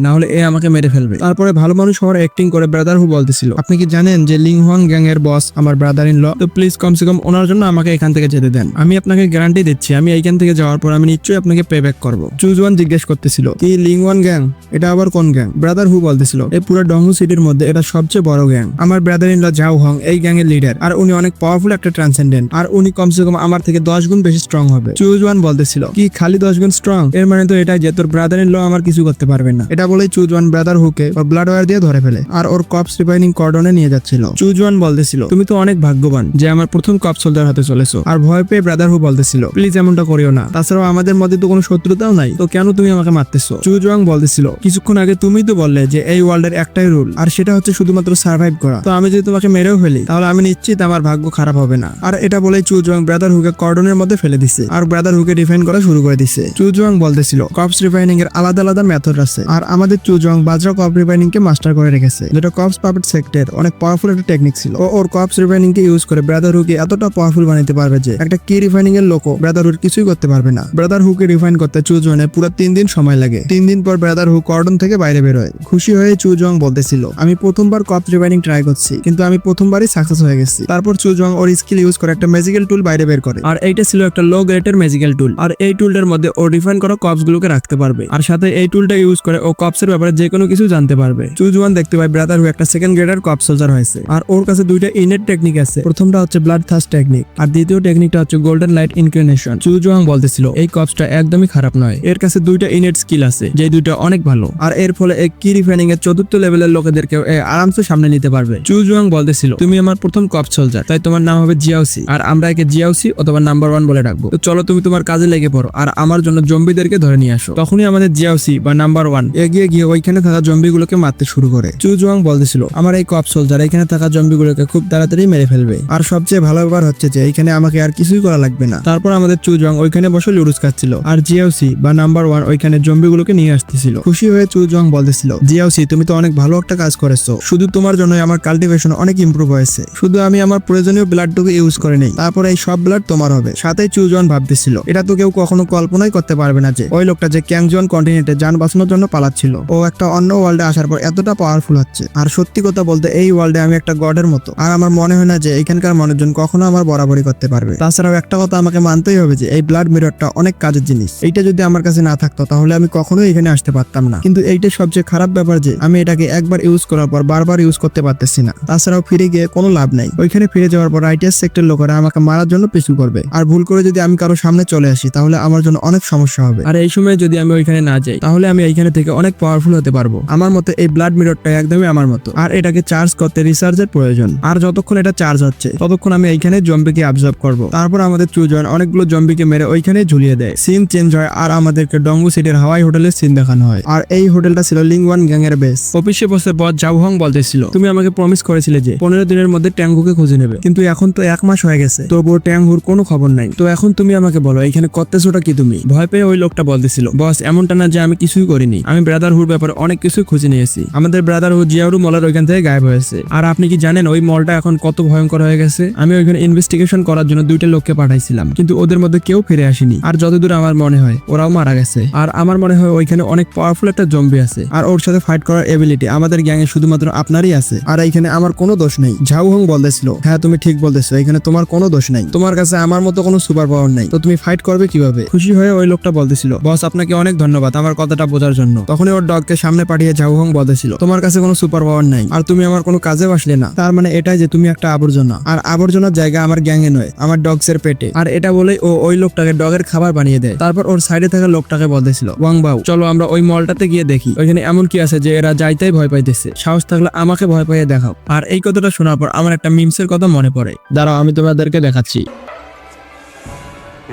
[SPEAKER 1] না হলে এ আমাকে মেরে ফেলবে। তারপরে ভালো মানুষ হওয়ার অ্যাক্টিং করে ব্রাদার হু বলতেছিল, আপনি কি জানেন যে লিং হোয়াং গ্যাং এর বস আমার ব্রাদার ইন ল? তো প্লিজ কমসে কম ওনার জন্য আমাকে এখান থেকে যেতে দেন, আমি আপনাকে গ্যারান্টি দিচ্ছি আমি এইখান থেকে যাওয়ার পর আমি নিশ্চয়ই আপনাকে পে ব্যাক করবো। চুজওয়ান জিজ্ঞেস করতেছিল, কি লিং ওয়ান গ্যাং? এটা আবার কোন গ্যাং? ব্রাদার হু বলতেছিল, এই পুরো ডংহু সিটির মধ্যে এটা সবচেয়ে বড় গ্যাং, আমার brother in law Zhao Hong এই গ্যাং এর লিডার, আর উনি অনেক পাওয়ারফুল একটা ট্রান্সেন্ডেন্ট, আর উনি কমসে কম আমার থেকে 10 গুণ বেশি স্ট্রং হবে। চুজওয়ান বলতেছিল, কি খালি 10 গুণ স্ট্রং? এর মানে তো এটাই যে তোর ব্রাদার ইন ল আমার কিছু করতে পারবে না। এটা বলেই চুজওয়ান ব্রাদার হুকে ওর ব্লাড ওয়্যার দিয়ে ধরে ফেলে, আর ওর কপস রিফাইনিং কর্ডনে নিয়ে যাচ্ছিল। চুজওয়ান বলতেছিল, তুমি তো অনেক ভাগ্যবান যে আমার প্রথম কপ সোলজার হাতে চলেছো। আর ভয় পেয়ে ব্রাদার হু বলতেছিল, প্লিজ এমনটা করিও না, তাছাড়াও আমাদের মধ্যে তো কোনো শত্রুতাও নাই, তো কেন তুমি আমাকে মারতেছো? চুজওয়াং বলতেছিল, কিছুক্ষণ আগে তুমিই তো বললে যে এই ওয়ার্ল্ডের একটাই রুল, আর সেটা হচ্ছে শুধুমাত্র সার্ভাইভ করা, তো আমি যদি তোমাকে মেরেও ফেলি তাহলে আমি নিশ্চিত আমার ভাগ্য খারাপ হবে না। আর এটা বলেই চুজওয়াং ব্রাদার হুকে কর্ডনের মধ্যে ফেলে দিছে, আর ব্রাদার হুকে রিফাইন করা শুরু করে দিছে। চুজওয়াং বলতেছিল, কপস রিফাইনিং এর আলাদা আলাদা মেথড আছে, আর আমাদের চুজওয়াং বাজরা কপ রিফাইনিং কে মাস্টার করে রেখেছে, যেটা কপস পাপেট সেক্টর অনেক পাওয়ারফুল একটা টেকনিক ছিল। ও ওর কপস রিফাইনিং কে ইউজ করে ব্রাদার হুকে এতটা পাওয়ারফুল বানাতে পারবে যে একটা কি রিফাইনিং এর লোকও ব্রাদার হুর কিছুই করতে পারবে না। ব্রাদার হুকে রিফাইন করতে চুজওয়ানের পুরো 3 দিন সময় লাগে। 3 দিন পর ব্রাদার হু কর্ডন থেকে বাইরে বের হয়। খুশি হয়ে চুজওয়াং বলতেছিল, আমি প্রথমবার কপস রিফাইনিং ট্রাই করছি, কিন্তু আমি প্রথমবারই সাকসেস হয়ে গেছি। তারপর চুজওয়াং ওর স্কিল ইউজ করে একটা ম্যাজিক্যাল টুল বাইরে বের করে, আর এইটা ছিল একটা লো গ্রেডের ম্যাজিক্যাল টুল, আর এই টুলটার মধ্যে ও রিফাইন করা কপস গুলোকে রাখতে পারবে, আর সাথে এই টুলটা ইউজ করে ও কপস এর ব্যাপারে যে কোনো কিছু জানতে পারবে। চুজওয়ান দেখতে পায় ব্রাদার হু একটা সেকেন্ড গ্রেডের কপস সোলজার হয়েছে, আর ওর কাছে দুইটা ইনেট টেকনিক আছে। প্রথমটা হচ্ছে ব্লাড থার্স্ট টেকনিক, আর দ্বিতীয় টেকনিকটা হচ্ছে গোল্ডেন লাইট ইনক্লিনেশন। চুজওয়াং বলতেছিল, এই কপসটা একদমই খারাপ নয়, এর কাছে দুইটা ইনেট স্কিল আছে যে দুইটা অনেক ভালো, আর এর ফলে এক কি রিফাইনিং এর 4র্থ লেভেলের লোকেদেরকে আরামসে সামনে নিতে পারবে। চুজওয়াং বলতেছিল, তুমি আমার প্রথম কপস সোলজার, তাই তোমার নাম হবে জিয়াওসি, আর আমরা একে জিয়াওসি অথবা নাম্বার 1 বলে ডাকবো। তো চলো তুমি তোমার কাজে লেগে পড়ো, আর আমার জন্য জম্বিদেরকে ধরে নিয়ে আসো। তখনই আমাদের জিয়াওসি বা নাম্বার 1 এগিয়ে গিয়ে ওইখানে থাকা জম্বিগুলোকে মারতে শুরু করে। চুজওয়াং বলতেছিল, আমার এই কপস সোলজার এখানে থাকা জম্বিগুলোকে খুব তাড়াতাড়ি মেরে ফেলবে, আর সবচেয়ে ভালো ব্যাপার হচ্ছে যে এখানে আমাকে আর কিছুই করা লাগবে না। তারপর আমাদের চুজওয়াং ওইখানে বসে লুডুস খাচ্ছিল, আর জিয়াওসি বা নাম্বার 1 ওইখানে জম্বিগুলোকে নিয়ে আসতেছিল। খুশি হয়ে চুজওয়াং বলতেছিল, জিয়াওসি তুমি তো অনেক ভালো একটা কাজ করেছো, শুধু তোমার জন্যই আমার কাল্টিভেশন অনেক ইমপ্রুভ হয়েছে, শুধু আমি আমার প্রয়োজনীয় ব্লাডটুকু ইউজ করে নেই, তারপর এই সব ব্লাড তোমার হবে। সাথে চুজওয়ান ভাবতেছিল, এটা তো কেউ কখনো কল্পনাই করতে পারবে না যে ওই লোকটা যে ক্যাংজন কন্টিনেন্টে যান বাঁচানোর জন্য পালাচ্ছিল, ও একটা অন্য ওয়ার্ল্ডে আসার পর এতটা পাওয়ারফুল হচ্ছে। আর সত্যি কথা বলতে এই ওয়ার্ল্ডে আমি একটা গডের মতো, আর আমার মনে হয় না যে এখানকার মানুষজন কখনো আমার বরাবরই করতে পারবে। তাছাড়াও একটা কথা আমাকে মানতেই হবে যে এই ব্লাড মিররটা অনেক কাজের জিনিস, এইটা যদি আমার কাছে না থাকতো তাহলে আমি কখনোই এখানে আসতে পারতাম না। কিন্তু এইটা সবচেয়ে খারাপ ব্যাপার যে আমি এটাকে একবার ইউজ করার পর বারবার ইউজ করতে পারতেছি না। তাছাড়াও ফিরে গিয়ে কোনো লাভ নাই, ওইখানে ফিরে যাওয়ার পর রাইটার্স সেক্টর লোকেরা আমাকে মারার জন্য পিছু করবে, আর ভুল করে যদি আমি কারো সামনে চলে আসি তাহলে আমার জন্য অনেক সমস্যা হবে। আর এই সময় যদি আমি ওইখানে না যাই তাহলে আমি এইখানে থেকে অনেক পাওয়ারফুল হতে পারবো। আমার মতে এই ব্লাড মিররটা একদমই আমার মতো, আর এটাকে চার্জ করতে রিসার্চের প্রয়োজন, আর যতক্ষণ এটা চার্জ হচ্ছে ততক্ষণ আমি এইখানে জম্বিকে অ্যাবজর্ব করব। তারপর আমাদের চুজওয়ান অনেকগুলো জম্বিকে মেরে ওইখানে ঝুলিয়ে দেয়। সিন চেঞ্জ হয়, আর আমাদেরকে ডংগু সিটির হাওয়াই হোটেলের সিন দেখানো হয়, আর এই হোটেলটা ছিল লিংওয়ান গ্যাং এর বেস। অফিসে বসে বস জাওহং বলতেছিল, তুমি আমাকে প্রমিস করেছিলে যে 15 দিনের মধ্যে ট্যাঙ্গুকে খুঁজে নেবে, ভেবে, কিন্তু এখন তো 1 মাস হয়ে গেছে, তবুও ট্যাংহুর কোনো খবর নাই। তো এখন তুমি আমাকে বলো এখানে করতেছোটা কি তুমি? ভয় পেয়ে ওই লোকটা বলতেছিল, বস এমনটা না যে আমি কিছুই করিনি, আমি ব্রাদারহুড ব্যাপারে অনেক কিছু খুঁজে নিয়েছি। আমাদের ব্রাদারহুড জিয়ারু মলের ওইখান থেকে গায়েব হয়েছে। আর আপনি কি জানেন ওই মলটা এখন কত ভয়ঙ্কর হয়ে গেছে? আমি ওইখানে ইনভেস্টিগেশন করার জন্য 2টা লোককে পাঠাইছিলাম, কিন্তু ওদের মধ্যে কেউ ফিরে আসেনি। আর যতদূর আমার মনে হয় ওরাও মারা গেছে। আর আমার মনে হয় ওইখানে অনেক পাওয়ারফুল একটা জম্বি আছে, আর ওর সাথে ফাইট করার এবিলিটি আমাদের গ্যাংয়ে শুধুমাত্র আপনারই আছে। আর এইখানে আমার কোনো দোষ নেই। ঝাউহং বলতেছিল, হ্যাঁ তুমি ঠিক বলতেছো, এখানে তোমার কোনো দোষ নাই, তোমার কাছে আমার মতো কোনো সুপার পাওয়ার নাই, তো তুমি ফাইট করবে কিভাবে? খুশি হয়ে ওই লোকটা বলতেছিল, বস আপনাকে অনেক ধন্যবাদ আমার কথাটা বোঝার জন্য। তখনই ওর ডগকে সামনে পাঠিয়ে ঝাউহং বলতেছিল, তোমার কাছে কোনো সুপার পাওয়ার নাই আর তুমি আমার কোনো কাজে আসলে না, তার মানে এটাই যে তুমি একটা আবর্জনা। আর আবর্জনার জায়গা আমার গ্যাংয়ে নয়, আমার ডগসের পেটে। আর এটা বলেই ও ওই লোকটাকে ডগের খাবার বানিয়ে দেয়। তারপর ওর সাইডে থাকা লোকটাকে বলতেছিল, ওয়াংবাউ চলো আমরা ওই মলটাতে গিয়ে দেখি ওইখানে এমন কি আছে যে এরা যাইতেই ভয় পাইতেছে, সাহস থাকলে আমাকে ভয় পাইয়ে দেখাও। আর এই কথাটা শোনার পর আমার একটা মিমসের কথা মনে পড়ে, দাঁড়াও আমি তোমাদেরকে দেখাচ্ছি।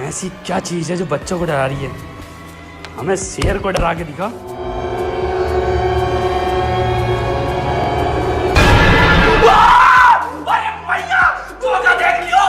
[SPEAKER 2] ऐसी क्या चीज है जो बच्चों को डरा रही है? हमें शेर को डरा के दिखा। अरे भैया धोखा देख लियो।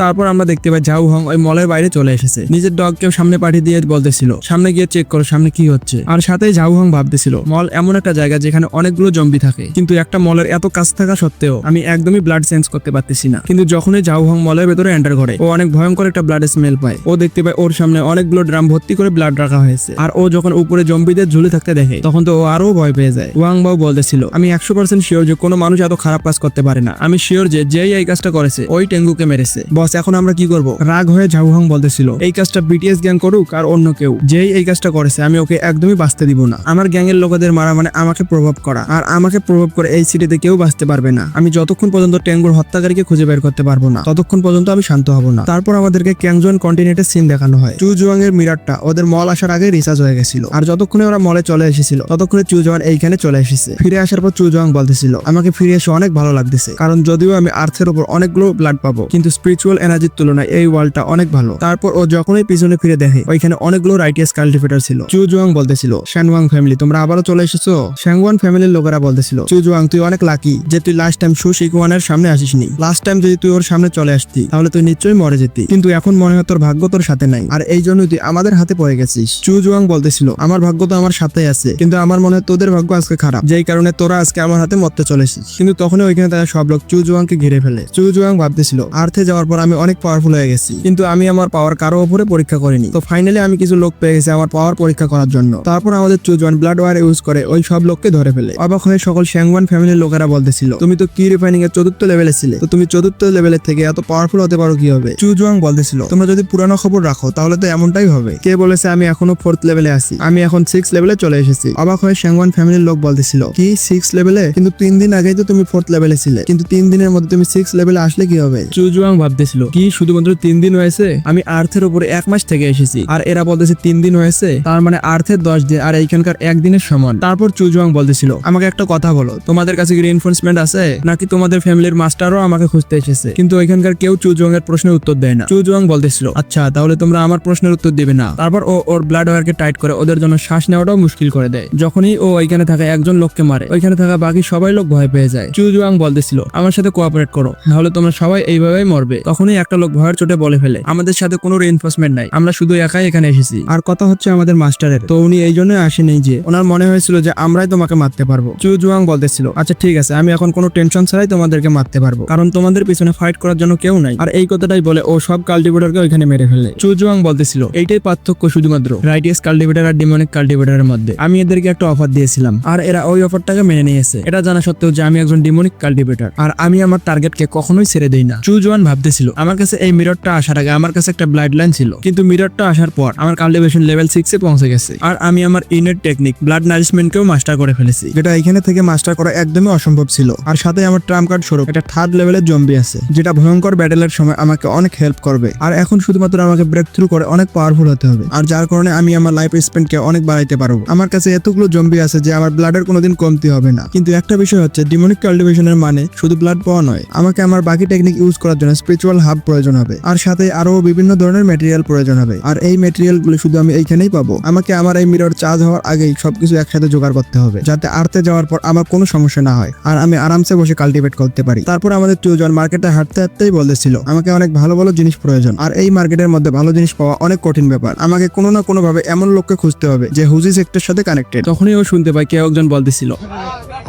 [SPEAKER 1] তারপর আমরা দেখতে পাই ঝাউহং ওই মলের বাইরে চলে এসেছে, নিজের ডগকেও সামনে পাঠিয়ে দিয়ে বলতেছিল, সামনে গিয়ে চেক করো সামনে কি হচ্ছে। আর সাথে ঝাউহং ভাবতেছিল, মল এমন একটা জায়গা যেখানে অনেকগুলো জম্বি থাকে, কিন্তু একটা মলের এত কাছ থাকা সত্ত্বেও আমি একদমই ব্লাড সেন্স করতে পারতেছি না। কিন্তু যখনই ঝাউহং মলের ভেতরে এন্টার করে ও অনেক ভয়ঙ্কর একটা ব্লাড স্মেল পায়। ও দেখতে পায় ওর সামনে অনেকগুলো ড্রাম ভর্তি করে ব্লাড রাখা হয়েছে। আর ও যখন উপরে জম্বিদের ঝুলে থাকতে দেখে তখন তো ও আরো ভয় পেয়ে যায়। ওয়াংবাও বলতেছিল, আমি 100% শিওর যে কোনো মানুষ এত খারাপ কাজ করতে পারে না, আমি শিওর যে যেই এই কাজটা করেছে ওই টেঙ্গুকে মেরেছে। বস এখন আমরা কি করব? রাগ হয়ে ঝাউহং বলতেছিল, এই কাজটা বিটিএস গ্যাং করুক আর অন্য কেউ, যেই এই কাজটা করেছে আমি ওকে একদমই বাঁচতে দিব না। আমার গ্যাংয়ের লোকেদের মারা মানে আমাকে প্রভাব করা, আর আমাকে প্রভাব করে এই সিটিতে কেউ বাঁচতে পারবে না। আমি যতক্ষণ পর্যন্ত টেঙ্গুর হত্যাকারীকে খুঁজে বের করতে পারবো না ততক্ষণ পর্যন্ত আমি শান্ত হব না। তারপর আমাদেরকে ক্যাংজোয়ান কন্টিনেন্টের সিন দেখানো হয়। চুজুয়াং এর মিরারটা ওদের মল আসার আগে রিচার্জ হয়ে গেছিল, আর যতক্ষণে ওরা মলে চলে এসেছিল ততক্ষণে চুজুয়ান এইখানে চলে এসেছে। ফিরে আসার পর চুজুয়াং বলতেছিল, আমাকে ফিরে এসে অনেক ভালো লাগতেছে, কারণ যদিও আমি আর্থের উপর অনেকগুলো ব্লাড পাবো, কিন্তু স্পিরিচুয়াল এনার্জির তুলনায় এই ওয়ার্ল্ডটা অনেক ভালো। তারপর ও যখনই পিছনে ফিরে দেখে ওইখানে অনেকগুলো রাইটিয়াস কাল্টিভেটর ছিল। চুজুয়াং বলতেছিল, শ্যানওয়াং ফ্যামিলি তোমরা আবারও চলে এসেছো। শ্যাংওয়ান ফ্যামিলির লোকেরা বলতেছিল, চুজুয়াং তুই অনেক লাকি যে তুই লাস্ট টাইম সু শিকুয়ানের সামনে আসিসনি। লাস্ট টাইম যদি তুই ওর সামনে চলে আসতি তাহলে তুই নিশ্চয়ই মরে যেতি, কিন্তু এখন মনে হয় তোর ভাগ্য তোর সাথে নাই, আর এই জন্যই তুই আমাদের হাতে পড়ে গেছিস। চুজুয়াং বলতেছিল, আমার ভাগ্য তো আমার সাথেই আছে, কিন্তু আমার মনে হয় তোদের ভাগ্য আজকে খারাপ, যেই কারণে তোরা আজকে আমার হাতে মরতে চলেছিস। কিন্তু তখনই ওইখানে তারা সব লোক চুজুয়াংকে ঘিরে ফেলে। চুজুয়াং ভাবতেছিল, আর্থে যাওয়ার পর আমি অনেক পাওয়ারফুল হয়ে গেছি, কিন্তু আমি আমার পাওয়ার কারো উপরে পরীক্ষা করিনি। তো ফাইনালি আমি কিছু লোক পেয়ে গেছি আমার পাওয়ার পরীক্ষা করার জন্য। তারপর আমাদের চুজুয়ান ব্লাড ওয়ার ইউজ করে ওই সব লোককে ধরে ফেলে। অবাক হয়ে সকল শ্যাংওয়ান ফ্যামিলির লোকেরা বলতেছিল, তুমি তো কি রিফাইনিং এর 4র্থ লেভেলে ছিলে, তো তুমি 4র্থ লেভেলের থেকে এত পাওয়ারফুল হতে পারো কিভাবে? চুজুয়াং বলতেছিল, তোমরা যদি পুরানো খবর রাখো তাহলে তো এমনটাই হবে। কে বলেছে আমি এখনো 4th লেভেলে আছি? আমি এখন 6th লেভেলে চলে এসেছি। অবাক হয়ে শ্যাংওয়ান ফ্যামিলির লোক বলতেছিল, কি 6th লেভেলে? কিন্তু 3 দিন আগেই তো তুমি 4th লেভেলে ছিলে, কিন্তু 3 দিনের মধ্যে তুমি 6th লেভেলে আসলে কি হবে? চুজুয়াং ভাবতেছিল, কি শুধুমাত্র 3 দিন হয়েছে? আমি আর্থের উপরে 1 মাস থেকে এসেছি, আর এরা বলতেছে 3 দিন হয়েছে, তার মানে আর্থের 10 দিন আর এইখানকার 1 দিনের সমান। তারপর চুজুয়াং বলতেছিল, আমাকে একটা কথা বলো, তোমাদের কাছে কি রিইনফোর্সমেন্ট আছে নাকি তোমাদের ফ্যামিলির মাস্টারও আমাকে খুঁজতে এসেছে? কিন্তু ওইখানকার কেউ চুজুয়াং এর প্রশ্নের উত্তর দেয় না। চুজুয়াং বলতেছিল, আচ্ছা তাহলে তোমরা আমার প্রশ্নের উত্তর দিবে না। তারপর ও ওর ব্লাড ওয়ারকে টাইট করে ওদের জন্য শ্বাস নেওয়াটাও মুশকিল করে দেয়। যখনই ও ওইখানে থাকা একজন লোককে মারে ওইখানে থাকা বাকি সবাই লোক ভয় পেয়ে যায়। চুজুয়াং বলতেছিল, আমার সাথে কোঅপারেট করো, নাহলে তোমরা সবাই এইভাবেই মরবে। তখনই একটা লোক ভয়ের চোটে বলে ফেলে, আমাদের সাথে কোনো রিইনফোর্সমেন্ট নাই, আমরা শুধু একাই এখানে এসেছি। আর কথা হচ্ছে আমাদের মাস্টারের, তো উনি এই জন্য আসেনি যে ওনার মনে হয়েছিল যে আমরাই তোমাকে মারতে পারবো। চুজুয়াং বলতেছিল, আচ্ছা ঠিক আছে, আমি এখন কোনো টেনশন ছাড়াই তোমাদেরকে মারতে পারবো, কারণ তোমাদের পিছনে ফাইট করার জন্য কেউ নাই। আর এই কথাটাই বলে ও সব কাল্টিভেটরকে ওইখানে মেরে ফেলে। চুজুয়াং বলতেছিল, এইটাই পার্থক্য শুধুমাত্র রাইটিয়াস কাল্টিভেটর আর ডিমনিক কাল্টিভেটরের মধ্যে। আমি এদেরকে একটা অফার দিয়েছিলাম আর এরা ওই অফারটাকে মেনে নিয়েছে, এটা জানা সত্ত্বেও যে আমি একজন ডিমনিক কাল্টিভেটর আর আমি আমার টার্গেটকে কখনোই ছেড়ে দেই না। চুজুয়ান ভাবতেছিল, আমার কাছে এই মিররটা আসার আগে আমার কাছে একটা ব্লাড লাইন ছিল, কিন্তু মিররটা আসার পর আমার কাল্টিভেশন লেভেল 6 এ পৌঁছে গেছে, আর আমি আমার ইনেট টেকনিক ব্লাড নারিশমেন্টকেও মাস্টার করে ফেলেছি, যেটা এখানে থেকে মাস্টার করা একদমই অসম্ভব ছিল। আর সাথে আমার ট্রাম্প কার্ড স্বরূপ একটা 3rd লেভেলের জম্বি আছে, যেটা ভয়ঙ্কর ব্যাটেলের সময় আমাকে অনেক হেল্প করবে। আর এখন শুধুমাত্র আমাকে ব্রেক থ্রু করে অনেক পাওয়ারফুল হতে হবে, আর যার কারণে আমি আমার লাইফ স্পেনকে অনেক বাড়াইতে পারবো। আমার কাছে এতগুলো জম্বি আছে যে আমার ব্লাডের কোনোদিন কমতি হবে না। কিন্তু একটা বিষয় হচ্ছে ডিমনিক কাল্টিভেশনের মানে শুধু ব্লাড পাওয়া নয়, আমাকে আমার বাকি টেকনিক ইউজ করার জন্য স্পিরিচুয়াল হাব প্রয়োজন হবে, আর সাথে আরো বিভিন্ন ধরনের ম্যাটেরিয়াল প্রয়োজন হবে। আর এই ম্যাটেরিয়াল গুলো শুধু আমি এইখানেই পাবো। আমাকে আমার এই মিরর চার্জ হওয়ার আগেই সবকিছু একসাথে জোগাড় করতে হবে, যাতে আর্তে যাওয়ার পর আমার কোনো সমস্যা না হয় আর আমি আরামসে বসে কাল্টিভেট করতে পারি। তারপর আমাদের চুজন মার্কেটে হাঁটতে হাঁটতেই বলতেছিল আমাকে অনেক ভালো ভালো জিনিস প্রয়োজন, আর এই মার্কেটের মধ্যে ভালো জিনিস পাওয়া অনেক কঠিন ব্যাপার। আমাকে কোনো না কোনো ভাবে এমন লোককে খুঁজতে হবে যে হুজি সেক্টরের সাথে কানেক্টেড। তখনই ও শুনতে পায় কেউ একজন বলতেছিল,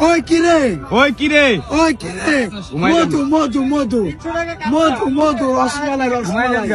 [SPEAKER 3] ওই কিরে
[SPEAKER 4] ওই কিরে
[SPEAKER 3] ওই কিরে মধু মধু মধু মধু মধু রসমালাই রসমালাই।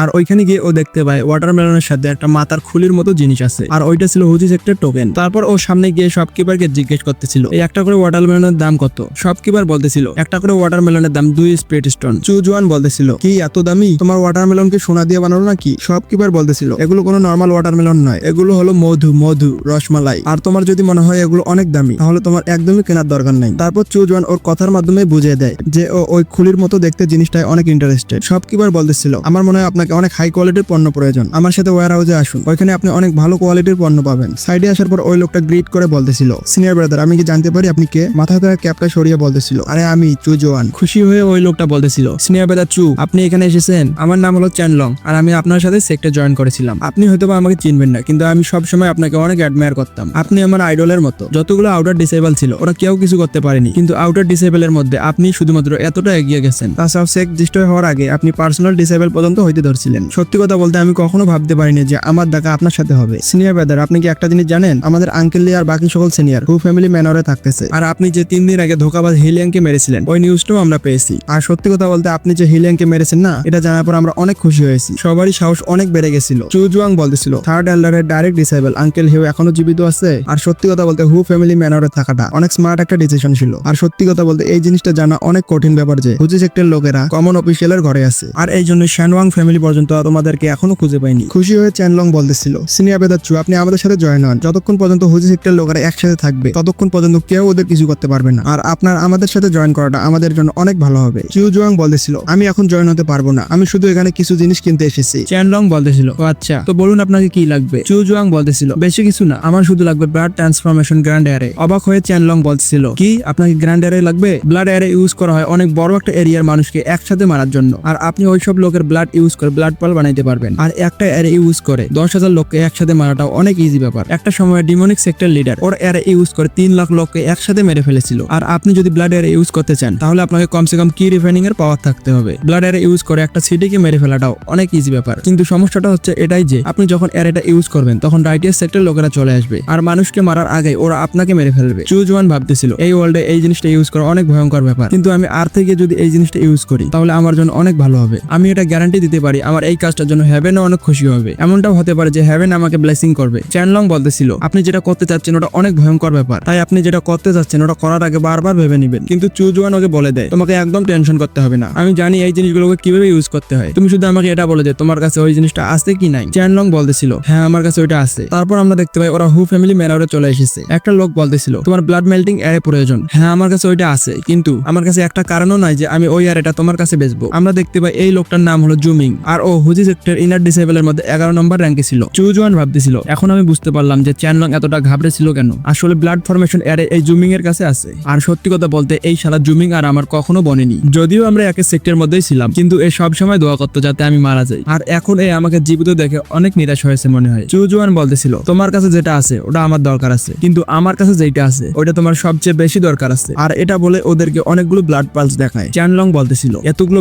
[SPEAKER 1] আর ওইখানে গিয়ে ও দেখতে পায় ওয়াটারমেলনের সাথে একটা মাথার খুলির মতো জিনিস আছে, আর ওইটা ছিল হুজি সেক্টর টোকেন। তারপর ও সামনে গিয়ে শপকিপারকে জিজ্ঞেস করতেছিল এই একটা করে ওয়াটারমেলনের দাম কত। শপকিপার বলতেছিল একটা করে ওয়াটারমেলনের দাম 2 স্পিরিট স্টোন। চুজওয়ান বলতেছিল কি এত দামি? তোমার ওয়াটারমেলন কি সোনা দিয়ে বানানো নাকি? শপকিপার বলতেছিল এগুলো কোনো নর্মাল ওয়াটারমেলন নয়, এগুলো হলো মধু মধু রসমালাই। আর তোমার যদি মনে হয় এগুলো অনেক দামি তাহলে তোমার একদমই কেনার দরকার নাই। তারপর চুজওয়ান ওর কথার মাধ্যমে বুঝিয়ে দেয় যে ও ওই খুলির মতো দেখতে জিনিসটায় অনেক ইন্টারেস্টেড। শপকিপার বলতেছিল আমার মনে হয় আপনাকে অনেক হাই কোয়ালিটির পণ্য প্রয়োজন, আমার সাথে ওয়্যার হাউসে আসুন, ওইখানে আপনি অনেক ভালো কোয়ালিটির পণ্য পাবেন। সাইডে আসার পর ওই লোকটা গ্রিট করে বলতেছিল সিনিয়র ব্রাদার আমি কি জানতে পারি আপনি কে? মাথা থেকে ক্যাপটা সরিয়ে বলতেছিল আরে আমি চুজওয়ান। খুশি হয়ে ওই লোকটা বলতেছিল সিনিয়র ব্রাদার চু আপনি এখানে এসেছেন, আমার নাম হলো চ্যানলং আর আমি আপনার সাথে সেক্টর জয়েন করেছিলাম। আপনি হয়তোবা আমাকে চিনবেন না, কিন্তু আমি সবসময় আপনাকে অনেক অ্যাডমায়ার করতাম। আপনি আমার আইডলের মতো। যতগুলো আউটার ডিসেবল ছিল ওরা কেউ কিছু করতে পারেনি, কিন্তু আউটার ডিসেবল এর মধ্যে আপনি শুধুমাত্র এতটা এগিয়ে গেছেন। তাছাড়াও সেক ডিস্ট্রয় হওয়ার আগে আপনি পার্সোনাল ডিসেবল পর্যন্ত হইতে ধরছিলেন। সত্যি কথা বলতে আমি কখনো ভাবতে পারিনি যে আমার দেখা আপনার সাথে হবে। সিনিয়র ব্রাদার আপনি কি একটা জিনিস জানেন? আমাদের আঙ্কেল আর বাকি সকল সিনিয়র হু ফ্যামিলি ম্যানরে থাকতেছে, আর আপনি যে 3 দিন আগে ধোকাবাজ হিলিয়াংকে মেরেছিলেন ওই নিউজটাও আমরা পেয়েছি। আর সত্যি কথা বলতে আপনি যে হিলিয়াংকে মেরেছেন না, এটা জানার পর আমরা অনেক খুশি হয়েছি। সবারই সাহস অনেক বেড়ে গেছিল। চুজওয়াং বলতেছিল থার্ড এল্ডারের ডাইরেক্ট ডিসেবল আঙ্কেল হিউ এখনো জীবিত আছে। আর সত্যি কথা বলতে হু ফ্যামিলি ম্যানরে থাকাটা অনেক স্মার্ট একটা ডিসিশন ছিল। আর সত্যি কথা বলতে এই জিনিসটা জানা অনেক কঠিন ব্যাপার যে হুজি সেক্টরের লোকেরা কমন অফিসিয়ালের ঘরে আছে, আর এই জন্য শ্যানওয়াং ফ্যামিলি পর্যন্ত তোমাদেরকে এখনো খুঁজে পাইনি। খুশি হয়ে চ্যানলং বলতেছিল সিনিয়র ব্রাদার চু আপনি আমাদের সাথে জয়েন হন। যতক্ষণ পর্যন্ত হুজি সেক্টরের লোকেরা একসাথে থাকবে ততক্ষণ পর্যন্ত কেউ ওদের কিছু করতে পারবে না, আর আপনার আমাদের সাথে জয়েন করাটা আমাদের জন্য অনেক ভালো হবে। চুজওয়াং বলতেছিল আমি এখন জয়েন হতে পারবো না, আমি শুধু এখানে কিছু জিনিস কিনতে এসেছি। চ্যানলং বলতেছিল ও আচ্ছা তো বলুন আপনাকে কি লাগবে। চুজওয়াং বলতেছিল বেশি কিছু না, আমার শুধু লাগবে ব্লাড ট্রান্সফরমেশন গ্র্যান্ড অ্যারে। অবাক হয়ে চ্যানলং বলতেছিল কি আপনাকে গ্র্যান্ড অ্যারে লাগবে? ব্লাড অ্যারে ইউজ করা হয় অনেক বড় একটা এরিয়ার মানুষকে একসাথে মারার জন্য, আর আপনি ওইসব লোকের ব্লাড ইউজ করে ব্লাড পাল বানাইতে পারবেন। আর একটা অ্যারে ইউজ করে 10,000 লোককে একসাথে মারাটাও অনেক ইজি ব্যাপার। একটা সময় ডিমনিক সেক্টর লিডার ওর অ্যারে ইউজ করে 3 লাখ লোককে একসাথে মেরে ফেলেছিল। আর আপনি যদি ব্লাড অ্যারে ইউজ করতে চান তাহলে আপনাকে কমসে কম কি রিফাইনিং এর পাওয়ার থাকতে হবে। ব্লাড অ্যারে ইউজ করে একটা সিটিকে মেরে ফেলাটাও অনেক ইজি ব্যাপার, কিন্তু সমস্যাটা হচ্ছে এটাই যে আপনি যখন অ্যারেটা ইউজ করবেন তখন রাইটিয়াস সেক্টর লোকেরা চলে আসবে আর মানুষকে মারার আগে ওরা আপনাকে মেরে ফেলবে। চুজওয়ান ভাবতেছিল এই ওয়ার্ল্ডে এই জিনিসটা ইউজ করা অনেক ভয়ঙ্কর ব্যাপার, কিন্তু আমি আর থেকে যদি এই জিনিসটা ইউজ করি তাহলে আমার জন্য অনেক ভালো হবে। আমি এটা গ্যারান্টি দিতে পারি আমার এই কাজটার জন্য হেভেনও অনেক খুশি হবে। এমনটাও হতে পারে যে হেভেন আমাকে ব্লেসিং করবে। চ্যানলং বলতেছিল আপনি যেটা করতে চাচ্ছেন ওটা অনেক ভয়ঙ্কর ব্যাপার, তাই আপনি যেটা করতে চাচ্ছেন ওটা করার আগে বারবার ভেবে নেবেন। কিন্তু চুজওয়ান ওকে বলে দেয় তোমাকে একদম টেনশন করতে হবে না, আমি জানি এই জিনিসগুলোকে কিভাবে ইউজ করতে হয়, তুমি শুধু আমাকে এটা বলে যে তোমার কাছে ওই জিনিসটা আছে কি নাই। চ্যানলং বলতেছিল হ্যাঁ আমার কাছে ওইটা আছে। তারপর আমরা দেখতে পাই ওরা হু ফ্যামিলি ম্যানরে চলে এসেছে। একটা লোক বলতেছিল তোমার ব্লাড মেল্টিং অ্যারে প্রয়োজন। হ্যাঁ আমার কাছে ওইটা আছে, কিন্তু আমার কাছে একটা কারণও নাই যে আমি ওই অ্যারেটা তোমার কাছে বেচবো। আমরা দেখতে পাই এই লোকটার নাম হলো জুমিং, আর ও হুজি সেক্টর ইনার ডিসেবল এর মধ্যে 11 নম্বর র্যাঙ্কে ছিল। চুজওয়ান ভাবতেছিল এখন আমি বুঝতে পারলাম যে চ্যানলং এতটা ঘাবড়েছিল কেন। আসলে ব্লাড ফরমেশন অ্যারে এই জুমিং এর কাছে আছে। আর সত্যি কথা বলতে এই শালা জুমিং আর আমার কখনো বনেনি, যদিও আমরা একের সেক্টর মধ্যেই ছিলাম, কিন্তু এ সব সময় দোয়া করতো যাতে আমি মারা যাই। আর এখন এই আমাকে জীবিত দেখে অনেক নিরাশ হয়েছে মনে হয়। চুজওয়ান বলতেছিল তোমার কাছে যেটা আছে ওটা আমার দরকার আছে, কিন্তু আমার কাছে যেটা আছে ওটা তোমার সবচেয়ে বেশি দরকার আছে। আর এটা বলে ওদেরকে অনেকগুলো ব্লাড পালস দেখায়। চ্যানলং বলতেছিল এতগুলো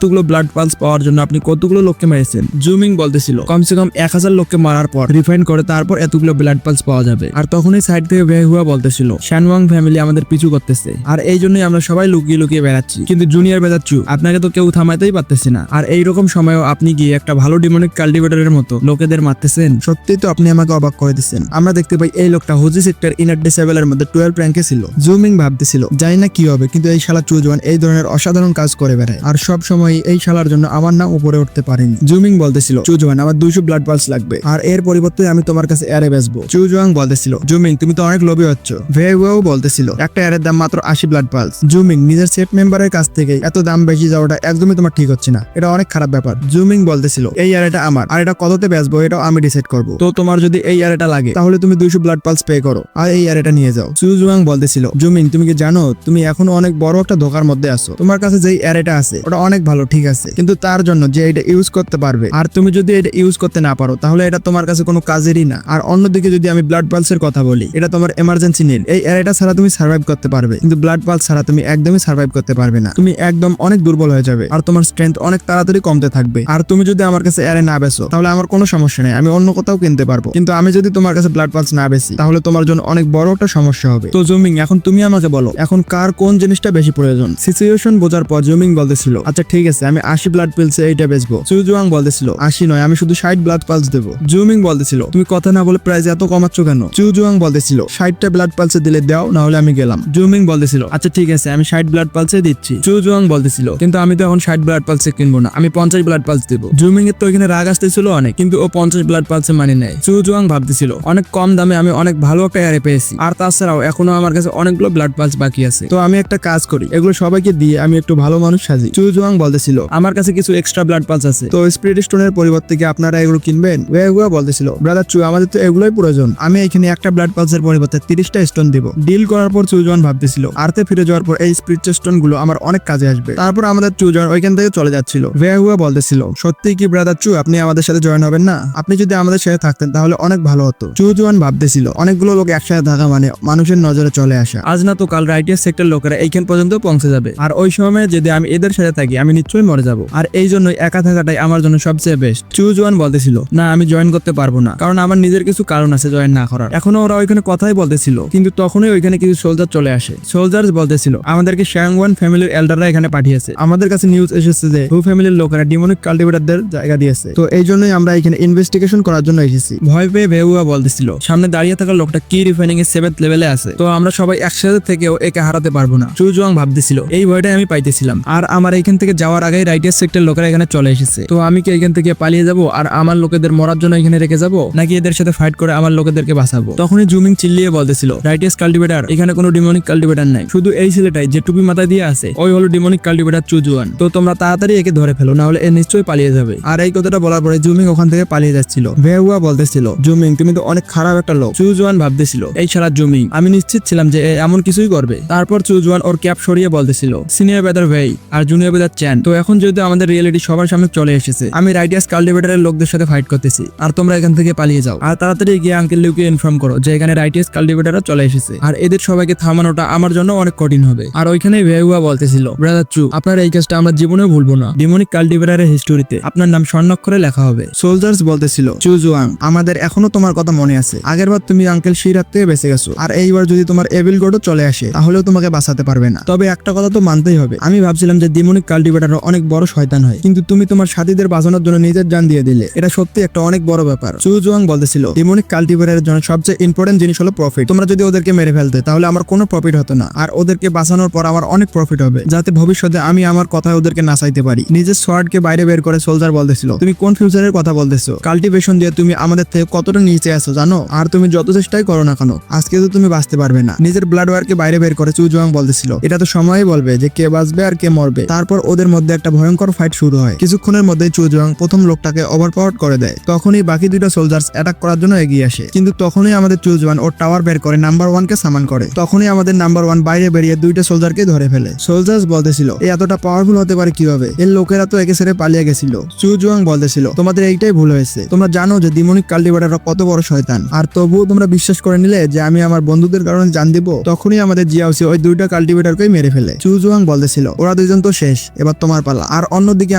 [SPEAKER 1] ব্লাড পালস পাওয়ার জন্য আপনি কতগুলো লোককে মেরেছেন? জুমিং বলতেছিল কমসে কম 1000 লোককে মারার পর রিফাইন করে তারপর এতগুলো ব্লাড পালস পাওয়া যাবে। আর তখনই সাইড থেকে ভেহুয়া বলতেছিল শ্যানওয়াং ফ্যামিলি আমাদের পিছু করতেছে, আর এই জন্যই আমরা সবাই লুকিয়ে লুকিয়ে বেড়াচ্ছি, কিন্তু জুনিয়র বেদাচ্ছু আপনাকে তো কেউ থামাইতেই পারতেছে না। আর এইরকম সময়ও আপনি গিয়ে একটা ভালো ডিমনিক কাল্টিভেটরের মতো লোকেদের মারতেছেন। সত্যি তো আপনি আমাকে অবাক করে দিচ্ছেন। আমরা দেখতে পাই এই লোকটা হুজি সেক্টর ইনার ডিসেবল এর মধ্যে 12 র্যাঙ্কে ছিল। জুমিং ভাবতেছিল জানি না কি হবে, কিন্তু এই শালা চুজওয়ান এই ধরনের অসাধারণ কাজ করে বেড়ায়, আর সব সময় এই শালার জন্য আমার নাম উপরে উঠতে পারেনি। জুমিং বলতেছিল চুজওয়ান আমার 200 ব্লাড পালস লাগবে, আর এর পরিবর্তে আমি তোমার কাছে অ্যারে বেচবো। চুজওয়াং বলতেছিল জুমিং তুমি তো অনেক লোভী হচ্ছ। ভেহুয়াও বলতেছিল একটা অ্যারের দাম মাত্র 80 ব্লাড পালস। জুমিং নিজের সেট মেম্বারের কাছ থেকে এত দাম বেশি যাওয়াটা একদমই তোমার ঠিক হচ্ছে না, এটা অনেক খারাপ ব্যাপার। জুমিং বলতেছিল এই অ্যারেটা আমার, আর এটা কততে বেচবো এটাও আমি ডিসাইড করবো। তো তোমার যদি এই অ্যারেটা লাগে তাহলে তুমি 200 ব্লাড পালস পে করো আর এই অ্যারেটা নিয়ে যাও। চুজওয়াং বলতেছিল জুমিং তুমি কি জানো তুমি এখনো অনেক বড় একটা ধোকার মধ্যে আছো। তোমার কাছে যেই অ্যারেটা আছে ওটা অনেক ভালো, ঠিক আছে, কিন্তু তার জন্য যে এটা ইউজ করতে পারবে, আর তুমি যদি এটা ইউজ করতে না পারো তাহলে এটা তোমার কাছে কোনো কাজেরই না। আর অন্যদিকে যদি আমি ব্লাড পালসের কথা বলি, এটা তোমার এমার্জেন্সি নিড। এই এরিয়াটা ছাড়া তুমি সার্ভাইভ করতে পারবে, কিন্তু ব্লাড পালস ছাড়া তুমি একদমই সার্ভাইভ করতে পারবে না। তুমি একদম অনেক দুর্বল হয়ে যাবে আর তোমার স্ট্রেংথ অনেক তাড়াতাড়ি কমতে থাকবে। আর তুমি যদি আমার কাছে এরে না বেচো তাহলে আমার কোনো সমস্যা নেই, আমি অন্য কোথাও কিনতে পারবো, কিন্তু আমি যদি তোমার কাছে ব্লাড পালস না বেচি তাহলে তোমার জন্য অনেক বড় একটা সমস্যা হবে। তো জুমিং, এখন তুমি আমাকে বলো, এখন কার কোন জিনিসটা বেশি প্রয়োজন? সিচুয়েশন বোঝার পর জুমিং বলতেছিল, আচ্ছা ঠিক আছে, আমি 80 ব্লাড পিলসে এইটা বেচবো। চুজুয়াং বলতেছিল 80 নয়, আমি শুধু 60 ব্লাড পালস দেবো। জুমিং বলতেছিল, তুমি কথা না বলে প্রাইস এত কমাচ্ছ কেন? চুজুয়াং বলতেছিল 60টা ব্লাড পালসে দিলে দাও, না হলে আমি গেলাম। জুমিং বলতেছিল, আচ্ছা ঠিক আছে, আমি 60 ব্লাড পালসে দিচ্ছি। চুজুয়াং বলতেছিল, কিন্তু আমি তো এখন 60 ব্লাড পালসে কিনবো না, আমি 50 ব্লাড পালস দেবো। জুমিং এর তো এখানে রাগ আসতেছিল অনেক, কিন্তু ও 50 ব্লাড পালসে মানে নেয়। চুজুয়াং ভাবতেছিল, অনেক কম দামে আমি অনেক ভালো একটা এরে পেয়েছি, আর তাছাড়াও এখনো আমার কাছে অনেকগুলো ব্লাড পালস বাকি আছে, তো আমি একটা কাজ করি, এগুলো সবাইকে দিয়ে আমি একটু ভালো মানুষ সাজি। চুজুয়াং বলতেছিল, আমার কাছে কিছু এক্সট্রা ব্লাড পালস আছে, তো স্পিরিট স্টোনের পরিবর্তে কি আপনারা এগুলো কিনবেন? ওয়েগুয়া বলতেছিল, ব্রাদার চু, আমাদের তো এগুলোই প্রয়োজন, আমি এখানে একটা ব্লাড পালসের পরিবর্তে 30টা স্টোন দিব। ডিল করার পর চুজুয়ান ভাবতেছিল, আর্থে ফিরে যাওয়ার পর এই স্পিরিট স্টোন গুলো আমার অনেক কাজে আসবে। তারপর আমাদের চুজুয়ান ওইখান থেকে চলে যাচ্ছিল। ওয়েগুয়া বলতেছিল, সত্যি কি ব্রাদার চু, আপনি আমাদের সাথে জয়েন হবেন না? আপনি যদি আমাদের সাথে থাকতেন তাহলে অনেক ভালো হতো। চুজুয়ান ভাবতেছিল, অনেকগুলো লোক একসাথে থাকা মানে মানুষের নজরে চলে আসা, আজ না তো কাল রাইটিয়ার সেক্টর লোকেরা এইখান পর্যন্ত পৌঁছে যাবে, আর ওই সময় যদি আমি এদের সাথে থাকি আমি নিশ্চয়ই মরে যাব, আর এই জন্যই একা থাকাটাই আমার জন্য সবচেয়ে বেস্ট। চুজুয়ান বলতেছিল, না আমি জয়েন করতে পারবো না, কারণ আমার নিজের কিছু কারণ আছে জয়েন না করার। এখনো ওরা ওইখানে কথাই বলতেছিল, কিন্তু তখনই ওইখানে কিছু সোলজার চলে আসে। সোলজার্স বলতেছিল, আমাদেরকে শ্যাংওয়ান ফ্যামিলির এল্ডাররা এখানে পাঠিয়েছে, আমাদের কাছে নিউজ এসেছে যে হু ফ্যামিলির লোকেরা ডিমনিক কাল্টিভেটরদের জায়গা দিয়েছে, তো এই জন্যই আমরা এখানে ইনভেস্টিগেশন করার জন্য এসেছি। ভয় পেয়ে ভেউয়া বলতেছিল, সামনে দাঁড়িয়ে থাকা লোকটা কি রিফাইনিং এর 7th লেভেলে আছে, তো আমরা সবাই একসাথে থেকেও একে হারাতে পারবো না। চুজুয়াং ভাবতেছিল, এই ভয়টাই আমি পাইতেছিলাম, আর আমার এইখান থেকে যাওয়ার আগেই রাইটিয়ার সেক্টর লোকেরা এখানে চলে এসেছে, তো আমি কি এখান থেকে পালিয়ে যাব আর আমার লোকেদের মরার জন্য এখানে রেখে যাব, নাকি এদের সাথে ফাইট করে আমার লোকেদেরকে বাঁচাবো? তখনই জুমিং চিল্লিয়ে বলতেছিল, রাইটিয়াস কাল্টিভেটর, এখানে কোনো ডিমনিক কাল্টিভেটর নাই, শুধু এই ছেলেটাই যে টুপি মাথায় দিয়ে আছে, ওই হলো ডিমনিক কাল্টিভেটর চুজুয়ান, তো তোমরা তাড়াতাড়ি একে ধরে ফেলো, না হলে এ নিশ্চয়ই পালিয়ে যাবে। আর এই কথাটা বলার পরে জুমিং ওখান থেকে পালিয়ে যাচ্ছিল। ভেউয়া বলতেছিল, জুমিং তুমি তো অনেক খারাপ একটা লোক। চুজুয়ান ভাবতেছিল, এই সারা জুমিং, আমি নিশ্চিত ছিলাম যে এ এমন কিছুই করবে। তারপর চুজুয়ান ওর ক্যাপ সরিয়ে বলতেছিল, সিনিয়র বেদার ভেই আর জুনিয়র বেদার চ্যান, তো এখন যেহেতু আমাদের রিয়েলিটি সবার সামনে চলে এসেছে, আমি রাইটিয়াস কাল্টিভেটরের লোকদের সাথে ফাইট করতেছি, আর তোমরা এখান থেকে পালিয়ে যাও, আর তাড়াতাড়ি গিয়ে আঙ্কেল লিউকে ইনফর্ম করো যে এখানে রাইটিয়াস কাল্টিভেটররা চলে এসেছে, আর এদের সবাইকে থামানোটা আমার জন্য অনেক কঠিন হবে। আর ওইখানে ভেউয়া বলতেছিল, ব্রাদার চু, আপনার এই কাজটা আমরা জীবনেও ভুলবো না, ডিমনিক কাল্টিভেটরের হিস্টোরিতে আপনার নাম স্বর্ণাক্ষরে লেখা হবে। সোলজার্স বলতেছিল, চুজুয়াং, আমাদের এখনো তোমার কথা মনে আছে, আগেরবার তুমি আঙ্কেল শিরাত থেকে বেঁচে গেছো, আর এইবার যদি তোমার এভিল গডও চলে আসে তাহলেও তোমাকে বাঁচাতে পারবে না। তবে একটা কথা তো মানতেই হবে, আমি ভাবছিলাম যে ডিমনিক কাল্টিভেটর অনেক বড় শয়তান হয়, কিন্তু তুমি তোমার সাথীদের বাঁচানোর জন্য নিজের জান দিয়ে দিলে, এটা সত্যি একটা অনেক বড় ব্যাপার। চুজুয়াং বলতেছিল, ডিমনিক কাল্টিভেটরের জন্য সবচেয়ে ইম্পর্টেন্ট জিনিস হলো প্রফিট, তোমরা যদি ওদেরকে মেরে ফেলতে তাহলে আমার কোনো প্রফিট হতো না, আর ওদেরকে বাঁচানোর পর আমার অনেক প্রফিট হবে, যাতে ভবিষ্যতে আমি আমার কথায় ওদেরকে নাচাইতে পারি। নিজের সোয়ার্ডকে বাইরে বের করে সোলজার বলতেছিল, তুমি কোন ফিউচারের কথা বলতেছো? কাল্টিভেশন দিয়ে তুমি আমাদের থেকে কতটা নিচে আছো জানো? আর তুমি যত চেষ্টাই করো না কেন, আজকে তো তুমি বাঁচতে পারবে না। নিজের ব্লাড ওয়ারকে বাইরে বের করে চুজুয়াং বলতেছিল, এটা তো সময়ই বলবে যে কে বাঁচবে আর কে মরবে। তারপর ওদের মধ্যে একটা ভয়ঙ্কর ফাইট শুরু হয়। কিছুক্ষণের মধ্যে চুজুয়াং প্রথম লোকটাকে ওভারপাওয়ার করে দেয়, তখনই বাকি দুইটা সোলজার্স অ্যাটাক করার জন্য এগিয়ে আসে, কিন্তু তখনই আমাদের চুজুয়ান ওর টাওয়ার বের করে নাম্বার 1 কে সামান করে, তখনই আমাদের নাম্বার 1 বাইরে বেরিয়ে দুইটা সোলজারকে ধরে ফেলে। সোলজার্স বলতেছিল, এই এতটা পাওয়ারফুল হতে পারে কিভাবে? এর লোকেরা তো একে ছেড়ে পালিয়ে গেছিল। চুজুয়াং বলতেছিল, তোমাদের এইটাই ভুল হয়েছে, তোমরা জানো যে ডিমনিক কাল্টিভেটররা কত বড় শয়তান, আর তবুও তোমরা বিশ্বাস করে নিলে যে আমি আমার বন্ধুদের কারণে জান দিব। তখনই আমাদের জিয়াউসি ওই দুইটা কাল্টিভেটরকেই মেরে ফেলে। চুজুয়াং বলতেছিল, ওরা দুইজন তো শেষ, এবার তোমার পালা। আর অন্যদিকে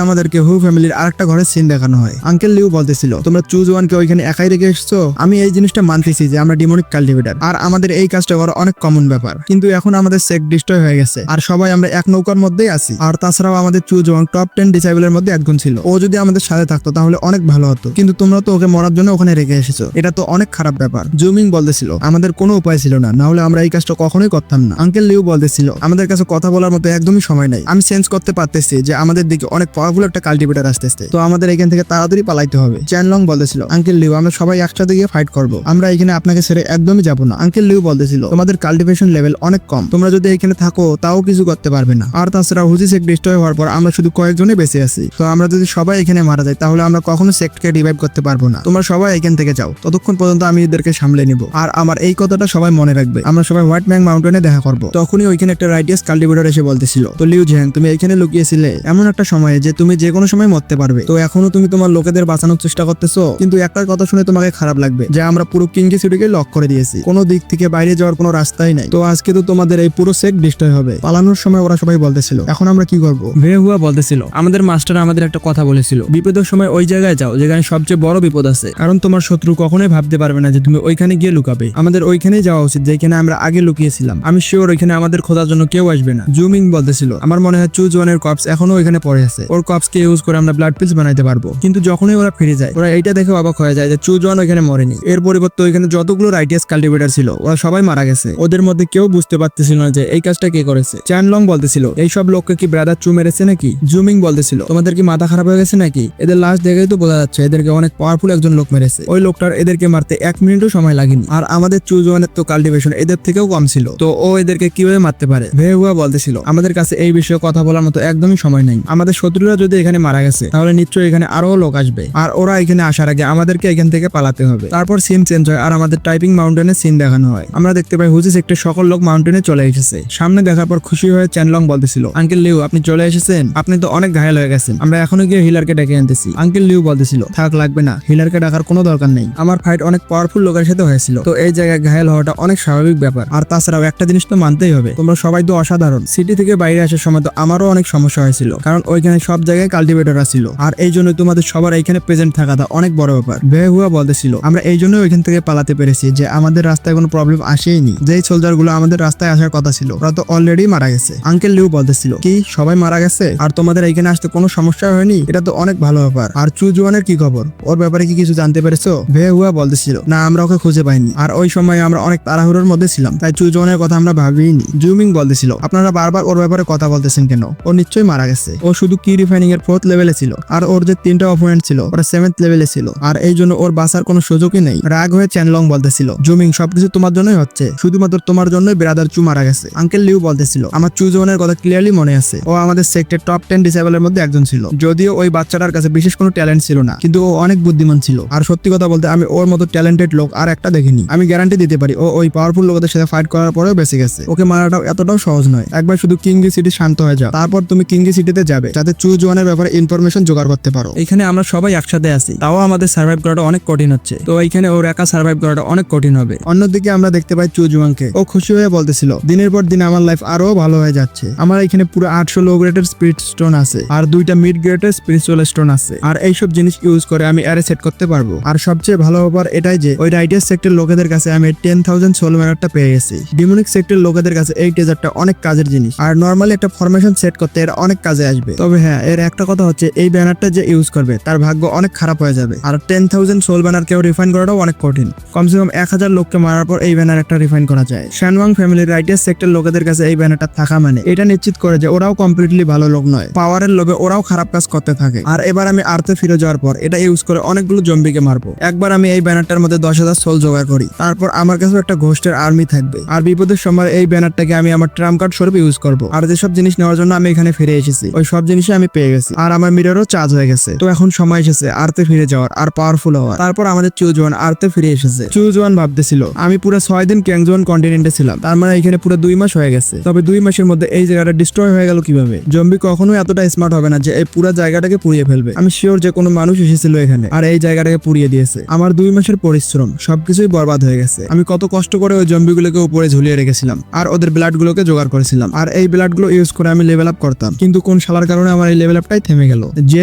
[SPEAKER 1] আমাদেরকে হু ফ্যামিলির আরেকটা ঘরের সিন দেখানো হয়। আঙ্কেল লিউ বলতেছিল, তোমরা চুজুয়ানকে ওইখানে একাই রেখে এসছো, আমি এই জিনিসটা মানতেছি যে আমরা ডিমনিক কাল্টিভেটর, আর আমাদের এই কাজটা করা অনেক কমন ব্যাপার, কিন্তু এখন আমাদের সেক ডিস্ট্রয় হয়ে গেছে, আর সবাই আমরা এক নৌকার মধ্যেই আছি। আর তাছাড়াও আমাদের চুজুয়াং টপ 10 ডিসেবলের মধ্যে একজন ছিল, ও যদি আমাদের সাথে থাকতো তাহলে অনেক ভালো হতো, কিন্তু তোমরা তো ওকে মরার জন্য ওখানে রেখে এসেছো, এটা তো অনেক খারাপ ব্যাপার। জুমিং বলতেছিল, আমাদের কোনো উপায় ছিল না হলে আমরা এই কাজটা কখনোই করতাম না। আঙ্কেল লিউ বলতেছিল, আমাদের কাছে কথা বলার মতো একদমই সময় নাই, আমি সেন্স করতে পারতেছি যে আমাদের দিকে অনেক পাওয়ারফুল একটা কাল্টিভেটর আসতেছে, তো আমাদের এখান থেকে তাড়াতাড়ি পালাইতে হবে। চ্যানলং বলতেছিল, আঙ্কেল লিউ, আমরা সবাই একসাথে গিয়ে ফাইট করবো, আমরা এখানে আপনাকে ছেড়ে একদমই যাবো না। আঙ্কেল লিউ বলতেছিল, তোমাদের কাল্টিভেশন লেভেল অনেক কম, তোমরা যদি এখানে থাকো তাও কিছু করতে পারবে না, আর তাছাড়া হুজি সেক্ট ডিস্ট্রয় হওয়ার পর আমরা শুধু কয়েকজনই বেঁচে আছি, তো আমরা যদি সবাই এখানে মারা যাই তাহলে আমরা কখনো সেক্টকে রিভাইভ করতে পারবো না, তোমরা সবাই এখান থেকে যাও, ততক্ষণ পর্যন্ত আমি এদেরকে সামলে নিব। আর আমার এই কথাটা সবাই মনে রাখবে, আমরা সবাই হোয়াইট ম্যাং মাউন্টেনে দেখা করবো। তখনই ওইখানে একটা রাইটিয়াস কাল্টিভেটর এসে বলতেছিল, তো লিউ ঝ্যাং, তুমি এখানে ওইখানে লুকিয়েছিলে এমন একটা সময়ে যে তুমি যে কোনো সময় মরতে পারবে। তো এখনো তুমি তোমার লোকেদের বাঁচানোর চেষ্টা করতেছো, কিন্তু একটা কথা শুনে তোমাকে খারাপ লাগবে যে আমরা পুরো কিংকি সিটিকে লক করে দিয়েছি, কোনো দিক থেকে বাইরে যাওয়ার কোনো রাস্তাই নাই। তো আজকে তো তোমাদের এই পুরো সেক্ট ডিস্ট্রয় হবে। পালানোর সময় ওরা সবাই বলতেছিল এখন আমরা কি করব। ভেহুয়া বলতেছিল আমাদের মাস্টার আমাদের একটা কথা বলেছিল, বিপদের সময় ওই জায়গায় যাও যেখানে সবচেয়ে বড় বিপদ আছে, কারণ তোমার শত্রু কখনোই ভাবতে পারবে না যে তুমি ওইখানে গিয়ে লুকাবে। আমাদের ওইখানেই যাওয়া উচিত যেখানে আমরা আগে লুকিয়েছিলাম। আমি শিওর ওইখানে আমাদের খোঁজার জন্য কেউ আসবে না। জুমিং বলতেছিল আমার মনে হয় চুজ ওয়ানের কপস এখনো ওইখানে পড়ে আছে, ওর কপসকে ইউজ করে আমরা ব্লাড পিলস বানাইতে পারবো। কিন্তু যখনই ওরা ফিরে যায় ওরা এইটা দেখে অবাক হয়ে যায় যে চুজ ওয়ান ওইখানে মরেনি। এর পরিবর্তে ওইখানে যতগুলো রাইটিয়াস কাল্টিভেটর ছিল ওরা সবাই মারা গেছে। ওদের মধ্যে কেউ বুঝতে পারতেছিল না যে এই কাজটা কে করেছে। চ্যানলং বলতেছিল এইসব লোককে কি ব্রাদার চু মেরেছে নাকি। জুমিং বলতেছিল তোমাদের কি মাথা খারাপ হয়ে গেছে নাকি, এদের লাশ দেখেই তো বোঝা যাচ্ছে এদেরকে অনেক পাওয়ারফুল একজন লোক মেরেছে। ওই লোকটার এদেরকে মারতে 1 মিনিটও সময় লাগেনি, আর আমাদের চুজ ওয়ানের তো কাল্টিভেশন এদের থেকেও কম ছিল, তো ও এদেরকে কিভাবে মারতে পারে। ভেহুয়া বলতেছিল আমাদের কাছে এই বিষয়ে কথা বলার মতো একদমই সময় নেই। আমাদের শত্রুরা যদি এখানে মারা গেছে তাহলে নিশ্চয়ই এখানে আরো লোক আসবে, আর ওরা এখানে আসার আগে আমাদেরকে এখান থেকে পালাতে হবে। তারপর সিন চেঞ্জ হয় আর আমাদের টাইপিং মাউন্টেনের সিন দেখানো হয়। আমরা দেখতে পাই হুজি সেক্টর সকল লোক মাউন্টেনে চলে এসেছে। সামনে দেখার পর খুশি হয়ে চ্যানলং বলতেছিল আঙ্কেল লিউ আপনি চলে এসেছেন, আপনি তো অনেক ঘায়াল হয়ে গেছেন, আমরা এখনো গিয়ে হিলারকে ডেকে আনতেছি। আঙ্কেল লিউ বলতেছিল থাক লাগবে না, হিলারকে ডাকার কোনো দরকার নেই, আমার ফাইট অনেক পাওয়ারফুল লোকের সাথে হয়েছিল, তো এই জায়গায় ঘায়াল হওয়াটা অনেক স্বাভাবিক ব্যাপার। আর তাছাড়াও একটা জিনিস তো মানতেই হবে তোমরা সবাই তো অসাধারণ। সিটি থেকে বাইরে আসার সময় তো আমারও অনেক সমস্যা হয়েছিল, কারণ ওইখানে সব জায়গায় কাল্টিভেটররা ছিল, আর এই জন্য তোমাদের সবার এইখানে প্রেজেন্ট থাকাটা অনেক বড় ব্যাপার। ভেহুয়া বলতেছিল আমরা এই জন্য ওইখান থেকে পালাতে পেরেছি যে আমাদের রাস্তায় কোনো প্রবলেম আসেইনি। যেই সোলজার গুলো আমাদের রাস্তায় আসার কথা ছিল ওরা তো অলরেডি মারা গেছে। আঙ্কেল লিউ বলতেছিল কি সবাই মারা গেছে আর তোমাদের এইখানে আসতে কোনো সমস্যা হয়নি, এটা তো অনেক ভালো ব্যাপার। আর চুজওয়ানের কি খবর, ওর ব্যাপারে কি কিছু জানতে পেরেছো। ভেহুয়া বলতেছিল না আমরা ওকে খুঁজে পাইনি, আর ওই সময় আমরা অনেক তাড়াহুড়োর মধ্যে ছিলাম তাই চুজওয়ানের কথা আমরা ভাবিনি। জুমিং বলতেছিল আপনারা বারবার ওর ব্যাপারে কথা বলতেছেন কেন, ও নিশ্চয়ই মারা গেছে, ও শুধু কি রিফাইনিং এর 4th লেভেলে ছিল, আর ওর যে 3টা অপোনেন্ট ছিল ওরা 7th লেভেলে ছিল, আর এই জন্য ওর বাঁচার কোনো সুযোগই নেই। রাগ হয়ে চ্যানলং বলতেছিল জুমিং সবকিছু তোমার জন্যই হচ্ছে, শুধুমাত্র তোমার জন্যই ব্রাদার চু মারা গেছে। আঙ্কেল লিউ বলতেছিল আমার চুজওয়ানের কথা ক্লিয়ারলি মনে আছে, ও আমাদের সেক্টর টপ 10 ডিসেবলের মধ্যে একজন ছিল, যদিও ওই বাচ্চাটার কাছে বিশেষ কোনো ট্যালেন্ট ছিল না, কিন্তু ও অনেক বুদ্ধিমান ছিল। আর সত্যি কথা বলতে আমি ওর মতো ট্যালেন্টেড লোক আর একটা দেখিনি। আমি গ্যারান্টি দিতে পারি ও ওই পাওয়ারফুল লোকদের সাথে ফাইট করার পরেও বেঁচে গেছে। ওকে মারাটাও এতটাও সহজ নয়। একবার শুধু কিংগি সিটি শান্ত হয়ে যাও, তারপর তুমি কিংগি সিটিতে যাবে যাতে চুজওয়ানের ব্যাপারে ইনফরমেশন জোগাড় করতে পারো। এখানে আমরা সবাই একসাথে আছি, তাও আমাদের সার্ভাইভ করাটা অনেক কঠিন হচ্ছে, তো এইখানে ওর একা সার্ভাইভ করাটা অনেক কঠিন হবে। অন্যদিকে আমরা দেখতে পাই চুজওয়ানকে, ও খুশি হয়ে বলতেছিল দিনের পর দিন আমার লাইফ আরো ভালো হয়ে যাচ্ছে। আমার এখানে পুরো 800 লো গ্রেডের স্পিরিট স্টোন আছে আর 2টা মিড গ্রেডের স্পিরিচুয়াল স্টোন আছে, আর এইসব জিনিস ইউজ করে আমি অ্যারে সেট করতে পারবো। আর সবচেয়ে ভালো ব্যাপার এটাই যে ওই রাইটার্স সেক্টর লোকেদের কাছে আমি 10,000 সোল ম্যানারটা পেয়ে গেছি। ডিমোনিক সেক্টর লোকেদের কাছে এই টেজারটা অনেক কাজের জিনিস, আর নর্মালি একটা ফরমেশন সেট করতে এর অনেক কাজে আসবে। তবে হ্যাঁ এর একটা কথা হচ্ছে এই ব্যানারটা যে ইউজ করবে তার ভাগ্য অনেক খারাপ হয়ে যাবে, আর 10,000 সোল ব্যানারকেও রিফাইন করাটাও অনেক কঠিন। কমসে কম 1000 লোককে মারার পর এই ব্যানার একটা রিফাইন করা যায়। শানওয়াং ফ্যামিলির রাইটার্স সেক্টর লোকেদের কাছে এই ব্যানারটা থাকা মানে এটা নিশ্চিত করে যে ওরাও কমপ্লিটলি ভালো লোক নয়, পাওয়ারের লোভে ওরাও খারাপ কাজ করতে থাকে। আর এবার আমি আর্থে ফিরে যাওয়ার পর এটা ইউজ করে অনেকগুলো জম্বিকে মারবো। একবার আমি এই ব্যানারটার মধ্যে 10,000 সোল জোগাড় করি, তারপর আমার কাছে একটা ঘোস্টের আর্মি থাকবে, আর বিপদের সময় এই ব্যানারটাকে আমি আমার ট্রাম্প কার্ড স্বরূপ ইউজ করবো। আর যেসব জিনিস নেওয়ার জন্য আমি এখানে ফিরে এসেছি ওই সব জিনিসই আমি পেয়ে গেছি, আর আমার মিররও চার্জ হয়ে গেছে। তো এখন সময় এসেছে আর্থে ফিরে যাওয়ার আর পাওয়ারফুল হওয়ার। তারপর আমাদের চুজওয়ান আর্থে ফিরে এসেছে। চুজওয়ান ভাবতেছিল আমি পুরো 6 দিন ক্যাংজোয়ান কন্টিনেন্টে ছিলাম, তার মানে এখানে পুরো 2 মাস হয়ে গেছে। তবে 2 মাসের মধ্যে এই জায়গাটা ডিস্ট্রয় হয়ে গেল কিভাবে। জম্বি কখনোই এতটা স্মার্ট হবে না যে এই পুরো জায়গাটাকে পুড়িয়ে ফেলবে। আমি শিওর যে কোনো মানুষ এসেছিল এখানে আর এই জায়গাটাকে পুড়িয়ে দিয়েছে। আমার 2 মাসের পরিশ্রম সবকিছুই বরবাদ হয়ে গেছে। আমি কত কষ্ট করে ওই জম্বিগুলোকে উপরে ঝুলিয়ে রেখেছিলাম আর ওদের ব্লাড গুলোকে জোগাড় করেছিলাম, আর এই ব্লাড গুলো ইউজ করে আমি লেভেল আপ করতাম, কিন্তু কোন শালার কারণে আমার এই লেভেল আপটাই থেমে গেল। যে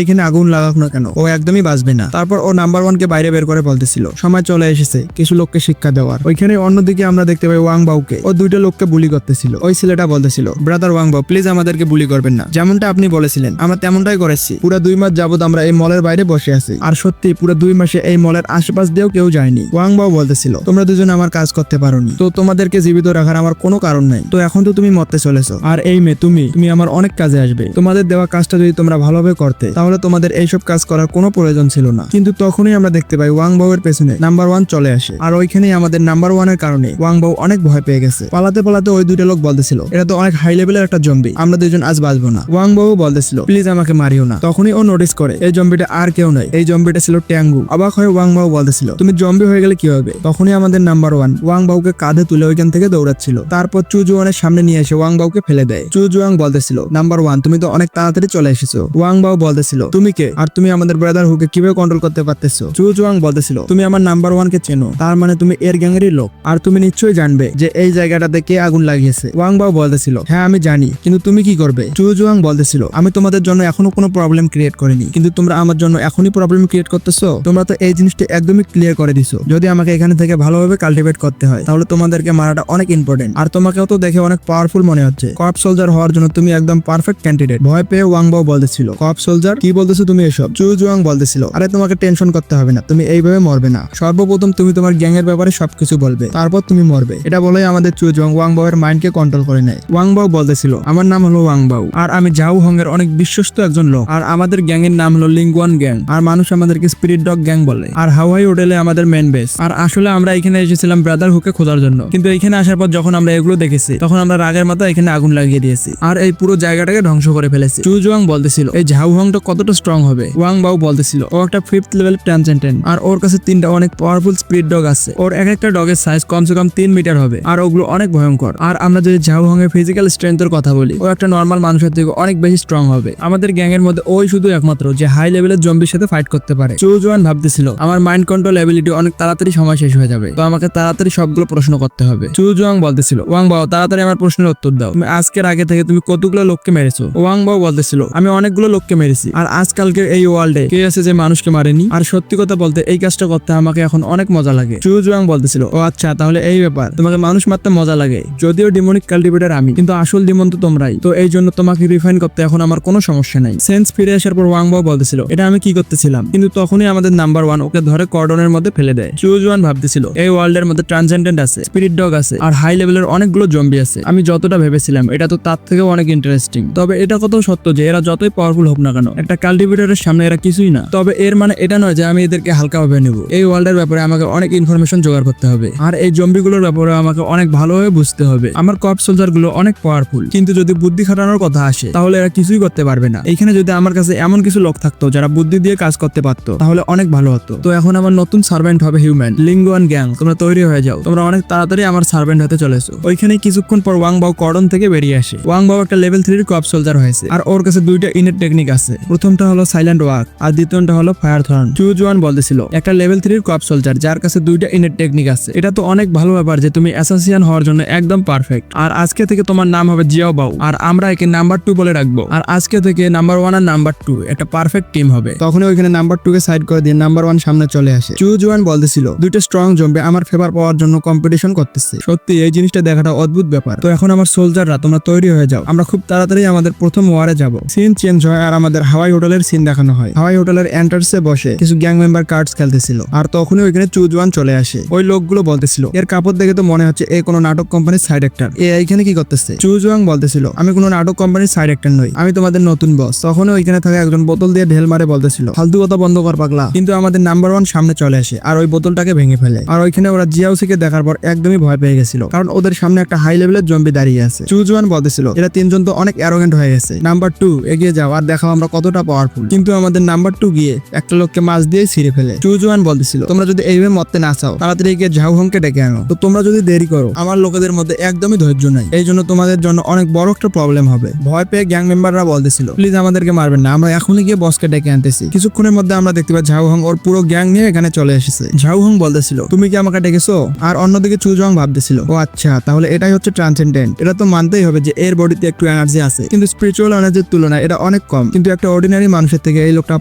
[SPEAKER 1] এখানে আগুন লাগাক না কেন ও একদমই বাঁচবে না। তারপর ও নাম্বার 1 কে বাইরে বের করে বলতেছিল সময় চলে এসেছে কিছু লোককে শিক্ষা দেওয়ার। ওইখানে অন্যদিকে আমরা দেখতে পাই ওয়াং বাউকে, ও 2টা লোককে বুলি করতেছিল। ওই ছেলেটা বলতেছিল ব্রাদার ওয়াং বাউ প্লিজ আমাদেরকে বুলি করবেন না, যেমনটা আপনি বলেছিলেন আমরা তেমনটাই করেছি। পুরো 2 মাস যাবত আমরা এই মলের বাইরে বসে আছি, আর সত্যি পুরো 2 মাসে এই মলের আশেপাশ দিয়েও কেউ যায়নি। ওয়াং বাউ বলতেছিল তোমরা দুজন আমার কাজ করতে পারোনি, তো তোমাদেরকে জীবিত রাখার আমার কোনো কারণ নাই, তো এখন তো তুমি মরতে চলেছো। আর এই মেয়ে তুমি আমার অনেক কাজে আসবে। তোমাদের দেওয়া কাজটা যদি তোমরা ভালোভাবে করতে তাহলে তোমাদের এইসব কাজ করার কোনো প্রয়োজন ছিল না। কিন্তু তখনই আমরা দেখতে পাই ওয়াং বাউ এর পেছনে নাম্বার 1 চলে আসে, আর ওইখানেই আমাদের নাম্বার 1 এর কারণে ওয়াং বাউ অনেক ভয় পেয়ে গেছে। পালাতে পালাতে ওই 2টা লোক বলতেছিল এটা তো অনেক হাই লেভেলের একটা জম্বি, আমরা দুজন আজ বাঁচবো না। ওয়াং বাউ বলতেছিল প্লিজ আমাকে মারিও না। তখনই ও নোটিস করে এই জম্বিটা আর কেউ নয়, এই জম্বিটা ছিল ট্যাঙ্গু। অবাক হয়ে ওয়াং বাউ বলতেছিল তুমি জম্বি হয়ে গেলে কি হবে। তখনই আমাদের নাম্বার 1 ওয়াং বাউকে কাঁধে তুলে ওইখান থেকে দৌড়াচ্ছিল, তারপর চুজওয়ানের সামনে নিয়ে এসে ওয়াং বাউকে ফেলে দেয়। চুজওয়াং বলতেছিল বলতেছিল, নাম্বার 1 তুমি তো অনেক তাড়াতাড়ি চলে এসেছো। ওয়াং বাও বলতেছিল, তুমি কে আর তুমি আমাদের ব্রাদার হুকে কিভাবে কন্ট্রোল করতে পারতেছো? চু জুয়াং বলতেছিল, তুমি আমার নাম্বার 1 কে চেনো, তার মানে তুমি এর গ্যাংয়েরই লোক, আর তুমি নিশ্চয়ই জানবে যে এই জায়গাটাতে কে আগুন লাগিয়েছে। ওয়াং বাও বলতেছিল, হ্যাঁ আমি জানি, কিন্তু তুমি কি করবে? চু জুয়াং বলতেছিল, আমি তোমাদের জন্য এখনো কোনো প্রবলেম ক্রিয়েট করিনি, কিন্তু তোমরা আমার জন্য এখনই প্রবলেম ক্রিয়েট করতেছো। তোমরা তো এই জিনিসটা একদমই ক্লিয়ার করে দিছো। যদি আমাকে এখানে থেকে ভালোভাবে কাল্টিভেট করতে হয় তাহলে তোমাদেরকে মারাটা অনেক ইম্পর্টেন্ট, আর তোমাকেও তো দেখে অনেক পাওয়ারফুল মনে হচ্ছে। কপ সোলজার হওয়ার জন্য তুমি একদম পারফেক্ট ক্যান্ডিডেট। ভয় পেয়ে ওয়াং বাও বলতেছিল, কপ সোলজার কি বলতেছো তুমি এসব? চু জুয়াং বলতেছিল, আরে তোমাকে টেনশন করতে হবে না, তুমি এইভাবে মরবে না। সর্বপ্রথম তুমি তোমার গ্যাং এর ব্যাপারে সবকিছু বলবে, তারপর তুমি মরবে। এটা বলেই আমাদের চু জুয়াং ওয়াং বাও এর মাইন্ডকে কন্ট্রোল করে নেয়। ওয়াং বাও বলতেছিল, আমার নাম হলো ওয়াং বাও, আর আমি জাউ হং এর অনেক বিশ্বস্ত একজন লোক, আর আমাদের গ্যাং এর নাম হলো লিঙ্গুয়ান গ্যাং, আর মানুষ আমাদেরকে স্পিরিট ডগ গ্যাং বলে, আর হাওয়াই হোটেলে আমাদের মেন বেস। আর আসলে আমরা এখানে এসেছিলাম ব্রাদার হুকে খোঁজার জন্য, কিন্তু এখানে আসার পর যখন আমরা এগুলো দেখেছি তখন আমরা রাগের মাথায় এখানে আগুন লাগিয়ে দিয়েছি আর এই পুরো জায়গাটাকে ধ্বংস করে ফেলেছি। চু জুয়াং বলতেছিল, এই ঝাউ হংটা কতটা স্ট্রং হবে? ওয়াং বাও বলতেছিল, ও একটা 5th লেভেল ট্রান্সেন্ডেন্ট, আর ওর কাছে 3টা অনেক পাওয়ারফুল স্পিরিট ডগ আছে। ওর এক একটা ডগের সাইজ কমসে কম 3 মিটার হবে, আর ওগুলো অনেক ভয়ঙ্কর। আর আমরা যদি ঝাউ হং এর ফিজিক্যাল স্ট্রেংথের কথা বলি, ও একটা নর্মাল মানুষের থেকে অনেক বেশি স্ট্রং হবে। আমাদের গ্যাং এর মধ্যে ওই শুধু একমাত্র যে হাই লেভেলের জম্বির সাথে ফাইট করতে পারে। চু জুয়ান ভাবতেছিল, আমার মাইন্ড কন্ট্রোল এবিলিটি অনেক তাড়াতাড়ি সময় শেষ হয়ে যাবে, তো আমাকে তাড়াতাড়ি সবগুলো প্রশ্ন করতে হবে। চু জুয়াং বলতেছিল, ওয়াং বাও তাড়াতাড়ি আমার প্রশ্নের উত্তর দাও, তুমি আজকের আগে থেকে তুমি কতগুলো লোককে মেরেছো? ওয়াং বাও বলতেছিল, আমি অনেকগুলো লোককে মেরেছি, আর আজকালকের এই ওয়ার্ল্ডে কে আছে যে মানুষকে মারেনি? আর সত্যি কথা বলতে এই কাজটা করতে আমাকে এখন অনেক মজা লাগে। চু জুয়াং বলতেছিল, ও আচ্ছা তাহলে এই ব্যাপার, তোমাকে মানুষ মারতে মজা লাগে। যদিও ডিমনিক কাল্টিভেটর আমি, কিন্তু আসল ডিমন তো তোমরাই, তো এই জন্য তোমাকে রিফাইন করতে এখন আমার কোনো সমস্যা নাই। সেন্স ফিরে আসার পর ওয়াং বাও বলতেছিল, এটা আমি কি করতেছিলাম? কিন্তু তখনই আমাদের নাম্বার 1 ওকে ধরে কর্ডনের মধ্যে ফেলে দেয়। চু জুয়ান ভাবতেছিল, এই ওয়ার্ল্ডের মধ্যে ট্রান্সেন্ডেন্ট আছে, স্পিরিট ডগ আছে, আর হাই লেভেলের অনেকগুলো জম্বি আছে। আমি যতটা ভেবেছিলাম এটা তো তার থেকেও অনেক ইন্টারেস্টিং। তবে এটা কত সত্য যে এরা যতই পাওয়ারফুল হোক না কেন, একটা কাল্টিভেটরের সামনে এরা কিছুই না। তবে এর মানে এটা নয় যে আমি এদেরকে হালকাভাবে নেব। এই ওয়ার্ল্ডের ব্যাপারে আমাকে অনেক ইনফরমেশন জোগাড় করতে হবে, আর এই জম্বিগুলোর ব্যাপারে আমাকে অনেক ভালোভাবে বুঝতে হবে। আমার কপ সোলজার গুলো অনেক পাওয়ারফুল, কিন্তু যদি বুদ্ধি খাটানোর কথা আসে তাহলে এরা কিছুই করতে পারবে না। এখানে যদি আমার কাছে এমন কিছু লোক থাকতো যারা বুদ্ধি দিয়ে কাজ করতে পারতো তাহলে অনেক ভালো হতো। তো এখন আমার নতুন সার্ভেন্ট হবে হিউম্যান লিঙ্গুয়ান গ্যাং। তোমরা তৈরি হয়ে যাও, তোমরা অনেক তাড়াতাড়ি আমার সার্ভেন্ট হতে চলেছো। ওইখানে কিছুক্ষণ পর ওয়াং বাও কর্ডন থেকে বেরিয়ে আসে। ওয়াং বাও একটা লেভেল 3 এর কপ সোলজার হয়েছে, আর ওর কাছে 2টা ইনেট টেকনিক আছে। প্রথমটা হলো সাইলেন্ট ওয়াক, আর দ্বিতীয়টা হলো ফায়ার থর্ন। চু জুয়ান বলতেছিল, একটা লেভেল 3 এর কপ সোলজার যার কাছে 2টা ইনেট টেকনিক আছে, এটা তো অনেক ভালো ব্যাপার যে তুমি অ্যাসাসিয়ান হওয়ার জন্য একদম পারফেক্ট। আর আজকে থেকে তোমার নাম হবে জিয়াও বাও, আর আমরা একে নাম্বার 2 বলে রাখবো। আর আজকে থেকে নাম্বার 1 আর নাম্বার 2 একটা পারফেক্ট টিম হবে। তখন ওইখানে নাম্বার 2 কে সাইড করে দিয়ে নাম্বার 1 সামনে চলে আসে। চু জুয়ান বলতেছিল, 2টা স্ট্রং জম্বি আমার ফেভার পাওয়ার জন্য কম্পিটিশন করতেছে। সত্যি এই জিনিসটা দেখাটা অদ্ভুত ব্যাপার। তো এখন আমার সোলজাররা তোমরা তৈরি হয়ে যাও, আমরা খুব তাড়াতাড়ি আমাদের প্রথম ওয়ারে যাব। সিন চেঞ্জ হয় আর আমাদের হাওয়াই হোটেলের সিন দেখানো হয়। হাওয়াই হোটেলের এন্ট্রান্সে বসে কিছু গ্যাং মেম্বার কার্ডস খেলতেছিল, আর তখনই ওইখানে চু জুয়ান চলে আসে। ওই লোকগুলো বলতেছিল, এর কাপড় দেখে তো মনে হচ্ছে এ কোনো নাটক কোম্পানির সাইড অ্যাক্টর। এইখানে কি করতেছে? চু জুয়াং বলতেছিল, আমি কোনো নাটক কোম্পানির সাইড অ্যাক্টর নই, আমি তোমাদের নতুন বস। তখন ওইখানে থাকা একজন বোতল দিয়ে ঢেল মারে বলতেছিল, ফালতু কথা বন্ধ কর পাগলা। কিন্তু আমাদের নাম্বার 1 সামনে চলে আসে আর ওই বোতলটাকে ভেঙে ফেলে। আর ওইখানে ওরা জিয়াউসিকে দেখার পর একদমই ভয় পেয়ে গেছিল, কারণ ওদের সামনে একটা হাই লেভেলের জম্বি দাঁড়িয়ে আছে। চু জুয়ান বলতেছিল, এরা 3জন তো অনেক অ্যারোগেন্ট হয়ে গেছে। নাম্বার 2 এগিয়ে যাও আর দেখাও আমরা কতটা পাওয়ারফুল। কিন্তু আমাদের নাম্বার 2 গিয়ে একটা লোককে মাছ দিয়ে ছিঁড়ে ফেলে। চু জুয়ান বলতেছিল, তোমরা যদি এইভাবে মরতে না চাও তাড়াতাড়ি গিয়ে ঝাউ হংকে ডেকে আনো। তো তোমরা যদি দেরি করো আমার লোকেদের মধ্যে একদমই ধৈর্য নাই, এই জন্য তোমাদের জন্য অনেক বড় একটা প্রবলেম হবে। ভয় পেয়ে গ্যাং মেম্বাররা বলতেছিল, প্লিজ আমাদেরকে মারবেন না, আমরা এখনই গিয়ে বসকে ডেকে আনতেছি। কিছুক্ষণের মধ্যে আমরা দেখতে পাই ঝাউ হং ওর পুরো গ্যাং নিয়ে এখানে চলে এসেছে। ঝাউ হং বলতেছিল, তুমি কি আমাকে ডেকেছো? আর অন্যদিকে চু জুয়াং ভাবতেছিল, ও আচ্ছা তাহলে এটাই হচ্ছে ট্রান্সেন্ডেন্ট। এটা তো মানতেই হবে যে এর বডিতে একটু এনার্জি আছে, কিন্তু স্পিরিচুয়াল এনার্জির তুলনায় এটা অনেক কম। কিন্তু একটা অর্ডিনারি মানুষের থেকে এই লোকটা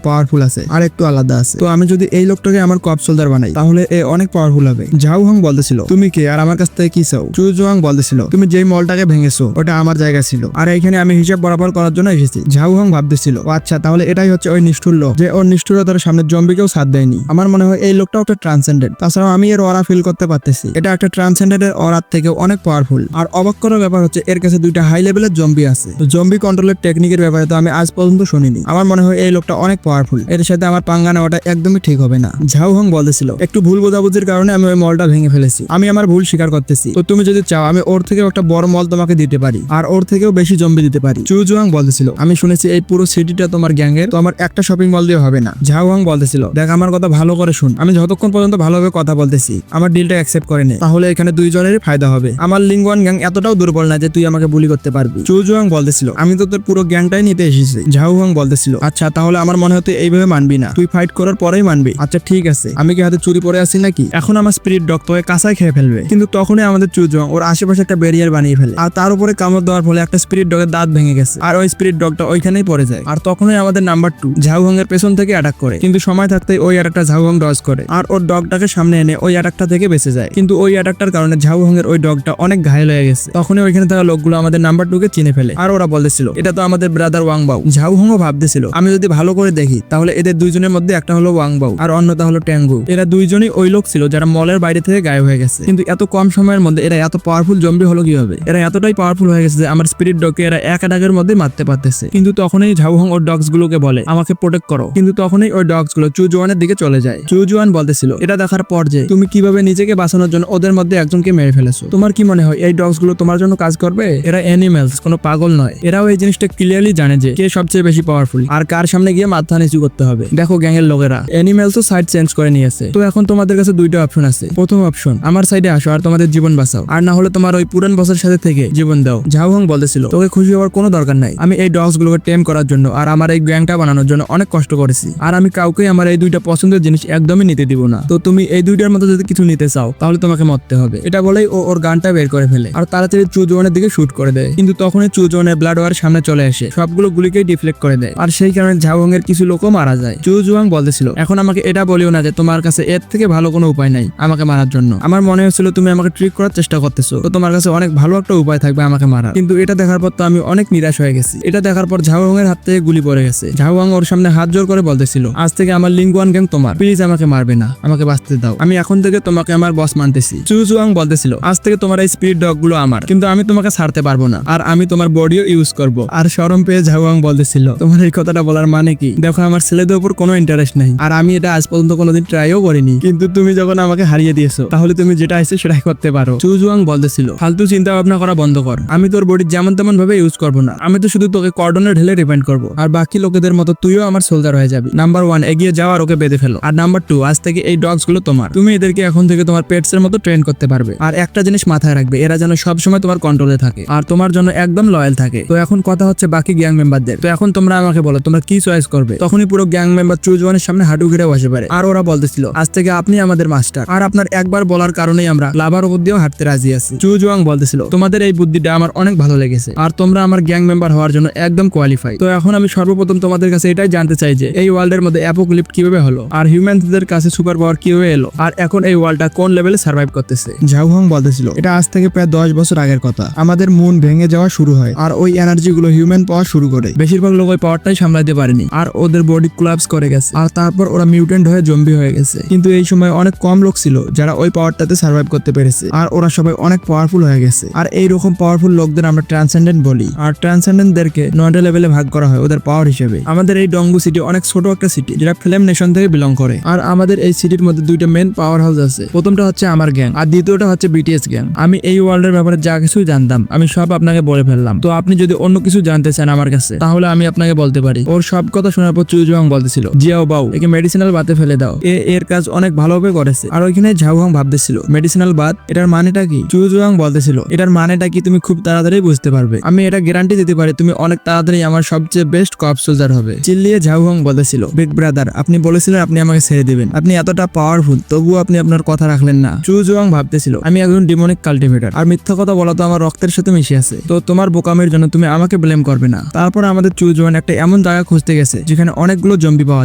[SPEAKER 1] পাওয়ারফুল আছে আর একটু আলাদা আছে। তো আমি যদি এই লোকটাকে আমার কপ সোলজার বানাই তাহলে এ অনেক পাওয়ারফুল হবে। ঝাউ হং বলতেছিল, তুমি কে আর আমার কাছ থেকে কি চাও? চু জুয়াং বলতেছিল, তুমি যেই মলটাকে ভেঙেছো ওটা আমার জায়গা ছিল, আর এখানে আমি হিসাব বরাবর করার জন্য এসেছি। ঝাউ হং ভাবতেছিল, ও আচ্ছা তাহলে এটাই হচ্ছে ওই নিষ্ঠুর লোক যে ওর নিষ্ঠুরতার সামনে জম্বিকেও সাথ দেয়নি। আমার মনে হয় এই লোকটাও একটা ট্রান্সেন্ডেন্ট। তাছাড়াও আমি এর অরা ফিল করতে পারতেছি, এটা একটা ট্রান্সেন্ডেন্টের অরার থেকে অনেক পাওয়ারফুল। আর অবাক করার ব্যাপার হচ্ছে এর কাছে 2টা হাই লেভেলের জম্বি আছে। তো জম্বি কন্ট্রোলের টেকনিকের ব্যাপারে তো আমি আজ পর্যন্ত শুনিনি। আমার মনে হয় এই লোকটা অনেক পাওয়ারফুল, এর সাথে আমার পাঙ্গা নেওয়াটা একদমই ঠিক হবে না। ঝাউ হং বলতেছিল, একটু ভুল বোঝাবুঝির কারণে আমি ওই মলটা ভেঙে ফেলেছি, আমি আমার ভুল স্বীকার করতেছি। তো তুমি যদি চাও আমি ওর থেকেও একটা বড় মল তোমাকে দিতে পারি, আর ওর থেকেও বেশি জম্বি দিতে পারি। চু জুয়াং বলতেছিল, আমি শুনেছি এই পুরো সিটিটা তোমার গ্যাংয়ের, তো আমার একটা শপিং মল দিয়ে হবে না। ঝাউ হং বলতেছিল, দেখ আমার কথা ভালো করে শুন, আমি যতক্ষণ পর্যন্ত ভালোভাবে কথা বলতেছি আমার ডিলটা অ্যাকসেপ্ট করে নে, তাহলে এখানে 2 জনেরই ফায়দা হবে। আমার লিঙ্গুয়ান গ্যাং এতটাও দুর্বল না যে তুই আমাকে বুলি করতে পারবি। চু জুয়াং ওয়াং বলতেছিল আমি তো তোর পুরো গ্যাংটাই নিতে এসেছি। ঝাউ ওয়াং বলতেছিল আচ্ছা তাহলে আমার মনে হতে এইভাবে মানবি না, তুই ফাইট করার পরেই মানবি। আচ্ছা ঠিক আছে, আমি কি হাতে চুরি পরে আছি নাকি? এখন আমার স্পিরিট ডগ তোকে কাঁচাই খেয়ে ফেলবে। কিন্তু তখনই আমাদের চুজোয়াং ওর আশেপাশে একটা ব্যারিয়ার বানিয়ে ফেলে, আর তার উপরে কামড় দেওয়ার ফলে একটা স্পিরিট ডগের দাঁত ভেঙে গেছে, আর ওই স্পিরিট ডগটা ওইখানেই পড়ে যায়। আর তখনই আমাদের নাম্বার 2 ঝাউহাং এর পেছন থেকে অ্যাটাক করে, কিন্তু সময় থাকতেই ওই অ্যাটাকটা ঝাউহাং ডজ করে আর ওর ডগটাকে সামনে এনে ওই অ্যাটাকটা থেকে বেঁচে যায়। কিন্তু ওই অ্যাটাকটার কারণে ঝাউহাং এর ওই ডগটা অনেক ঘায়ল হয়ে গেছে। তখনই ওইখানে থাকা লোকগুলো আমাদের নাম্বার 2 কে চিনে ফেলে, আর ওরা বলতেছিল এটা তো আমাদের ব্রাদার ওয়াংবাও। ঝাউহাংও ভাবতেছিল আমি যদি ভালো করে দেখি তাহলে এদের দুইজনের মধ্যে একটা হলো ওয়াংবাও আর অন্যটা হলো ট্যাঙ্গু। এরা দুইজনই ওই লোক ছিল যারা মলের বাইরে থেকে গায়েব হয়ে গেছে। কিন্তু এত কম সময়ের মধ্যে এরা এত পাওয়ারফুল জম্বি হলো কিভাবে? এরা এতটাই পাওয়ারফুল হয়ে গেছে যে আমার স্পিরিট ডগকে এরা এক অ্যাটাকের মধ্যে মারতে পারতেছে। কিন্তু তখনই ঝাউহাং ওর ডগস গুলোকে বলে আমাকে প্রোটেক্ট করো, কিন্তু তখনই ওই ডগস গুলো চুজওয়ানের দিকে চলে যায়। চুজওয়ান বলতেছিল এটা দেখার পর যে তুমি কিভাবে নিজেকে বাঁচানোর জন্য ওদের মধ্যে একজনকে মেরে ফেলেছো। তোমার কি মনে হয় এই ডগস গুলো তোমার জন্য কাজ করবে? এরা অ্যানিমেলস, কোনো পাগল নয়। এরাও এই জিনিসটা ক্লিয়ারলি জানে যে কে সবচেয়ে বেশি পাওয়ারফুল আর কার সামনে গিয়ে মাথা নিচু করতে হবে। দেখো গ্যাং এর লোকেরা অ্যানিমেলসও সাইড চেঞ্জ করে নিয়েছে। তো এখন তোমাদের কাছে দুইটা অপশন আছে। প্রথম অপশন আমার সাইডে আসো আর তোমাদের জীবন বাঁচাও, আর না হলে তোমার ওই পুরান বসের সাথে থেকে জীবন দাও। ঝাউহাং বলতেছিল তোকে খুশি হওয়ার কোনো দরকার নাই, আমি এই ডগস গুলোকে টেম করার জন্য আর আমার এই গ্যাংটা বানানোর জন্য অনেক কষ্ট করেছি, আর আমি কাউকে আমার এই দুইটা পছন্দের জিনিস একদমই নিতে দিব না। তো তুমি এই দুইটার মধ্যে যদি কিছু নিতে চাও তাহলে তোমাকে মরতে হবে। এটা বলেই ও ওর গানটা বের করে ফেলে আর তাড়াতাড়ি চুজওয়ানের দিকে শুট করে দেয়। কিন্তু তখনই চুজওয়ানের ব্লাড ওয়ার সামনে চলে আসে, সবগুলো গুলিকেই ডিফ্লেক্ট করে দেয়, আর সেই কারণে ঝাউহাং এর কিছু লোকও মারা যায়। চুজওয়াং বলতেছিল এখন আমাকে এটা বলিও না যে তোমার কাছে এর থেকে ভালো কোনো উপায় নাই আমাকে মারার জন্য। আমার মনে হচ্ছিল তুমি আমাকে ট্রিক করার চেষ্টা করতেছো, তো তোমার কাছে অনেক ভালো একটা উপায় থাকবে আমাকে মারার। কিন্তু এটা দেখার পর তো আমি অনেক নিরাশ হয়ে গেছি। এটা দেখার পর ঝাউহাং এর হাত থেকে গুলি পড়ে গেছে। ঝাউহাং ওর সামনে হাত জোর করে বলতেছিল আজ থেকে আমার লিঙ্গুয়ান গ্যাং তোমার, প্লিজ আমাকে মারবে না, আমাকে বাঁচতে দাও, আমি এখন থেকে তোমাকে আমার বস মানতেছি। চুজওয়াং বলতেছিল আজ থেকে তোমার এই স্পিরিট ডগ গুলো আমার, কিন্তু আমি তোমাকে ছাড়তে পারবো না, আর আমি তোমার বডিও ইউজ করব। আর শরম পেয়ে ঝাউহাং বলতেছিল তোমার এই কথাটা বলার মানে কি? দেখো আমার ছেলেদের উপর কোনো ইন্টারেস্ট নাই, আর আমি এটা আজ পর্যন্ত কোনোদিন ট্রাইও করিনি, কিন্তু তুমি যখন আমাকে হারিয়ে দিয়েছো তাহলে তুমি যেটা আছে সেটাই করতে পারো। চুজওয়াং বলতেছিল ফালতু চিন্তা ভাবনা করা বন্ধ কর, আমি তোর বডি যেমন তেমন ভাবে ইউজ করবো না, আমি তো শুধু তোকে কর্ডনে ঢেলে ডিপেন্ড করবো, আর বাকি লোকেদের মতো তুইও আমার সোলজার হয়ে যাবি। নাম্বার 1 এগিয়ে যাও আর ওকে বেঁধে ফেলো, আর নাম্বার 2 আজ থেকে এই ডগস গুলো তোমার, তুমি এদেরকে এখন থেকে তোমার পেটস এর মতো ট্রেন করতে পারবে। আর একটা জিনিস মাথায় রাখবে, এরা যেন সবসময় তোমার কন্ট্রোলে থাকে আর তোমার জন্য একদম লয়াল থাকে। তো এখন কথা হচ্ছে বাকি গ্যাং মেম্বারদের। তো এখন তোমরা আমাকে বলো তোমরা কি চয়েস করবে? তখনই পুরো গ্যাং মেম্বার চুজওয়ানের সামনে হাঁটু ঘিরে বসে পড়ে, আর ওরা বলতেছিল আজ থেকে আপনি আমাদের মাস্টার, আর আপনার একবার বলার কারণেই আমরা লাভার উপর দিয়েও হাঁটতে রাজি আছি। চুজওয়াং বলতেছিল তোমাদের এই বুদ্ধিটা আমার অনেক ভালো লেগেছে, আর তোমরা আমার গ্যাং মেম্বার হওয়ার জন্য একদম কোয়ালিফাই। তো এখন আমি সর্বপ্রথম তোমাদের কাছে এটাই জানতে চাই যে এই ওয়ার্ল্ডের মধ্যে অ্যাপোক্যালিপস কিভাবে হলো, আর হিউম্যানদের কাছে সুপার পাওয়ার কিভাবে এলো, আর এখন এই ওয়ার্ল্ডটা কোন লেভেলে সার্ভাইভ করতেছে। ঝাউহাং বলতেছিল এটা আজ থেকে প্রায় 10 বছর আগের কথা। আমাদের মুন ভেঙে যাওয়া শুরু হয় আর ওই এনার্জি গুলো হিউম্যান পাওয়া শুরু করে। বেশিরভাগ লোক ওই পাওয়ারটাই সামলাতে পারেনি আর ওদের বডি কোলাপস করে গেছে, আর তারপর ওরা মিউটেন্ট হয়ে জম্বি হয়ে গেছে। কিন্তু এই সময় অনেক কম লোক ছিল যারা ওই পাওয়ারটাতে সার্ভাইভ করতে পেরেছে, আর ওরা সবাই অনেক পাওয়ারফুল হয়ে গেছে। আর এইরকম পাওয়ারফুল লোকদের আমরা ট্রান্সেন্ডেন্ট বলি, আর ট্রান্সেন্ডেন্টদেরকে 9টা লেভেলে ভাগ করা হয় ওদের পাওয়ার হিসেবে। আমাদের এই ডঙ্গু সিটি অনেক ছোট একটা সিটি যেটা ফ্লেম নেশন থেকে বিলং করে, আর আমাদের এই সিটির মধ্যে দুইটা মেন পাওয়ার হাউস আছে। প্রথমটা হচ্ছে আমার গ্যাং আর দ্বিতীয়টা হচ্ছে বিটিএস গ্যাং। আমি এই ওয়ার্ল্ডের ব্যাপারে যা কিছু জানতাম আমি সব আপনাকে বলে ফেললাম। তো আপনি যদি অন্য কিছু জানতে চান আমার কাছে তাহলে আমি আপনাকে বলতে পারি। ওর সব কথা শোনার পর চুজওয়াং বলতেছিল জিয়াও বাউ একে মেডিসিনাল বাতে ফেলে দাও, এর কাজ অনেক ভালোভাবে করেছে। আর ওইখানে ঝাউহাং ভাবতেছিল মেডিসিনাল বাত এটার মানেটা কি? চুজওয়াং বলতেছিল এটার মানেটা কি তুমি খুব তাড়াতাড়ি বুঝতে পারবে, আমি এটা গ্যারান্টি দিতে পারি তুমি অনেক তাড়াতাড়ি আমার সবচেয়ে বেস্ট কপ সোলজার হবে। চিল্লিয়ে ঝাউহাং বলতেছিল বিগ ব্রাদার আপনি বলেছিলেন আপনি আমাকে ছেড়ে দিবেন, আপনি এতটা পাওয়ারফুল তবুও আপনি আপনার কথা রাখলেন না। চুজওয়াং ভাবতেছিল আমি একজন ডিমনিক কাল্টিভেটর, আর মিথ্যা কথা বলা তো আমার রক্তের সাথে মিশে আছে, তো তোমার বোকামের জন্য তুমি আমাকে ব্লেম করবে না। তারপর আমাদের চুজওয়ান একটা এমন জায়গা খুঁজতে গেছে যেখানে অনেকগুলো জম্বি পাওয়া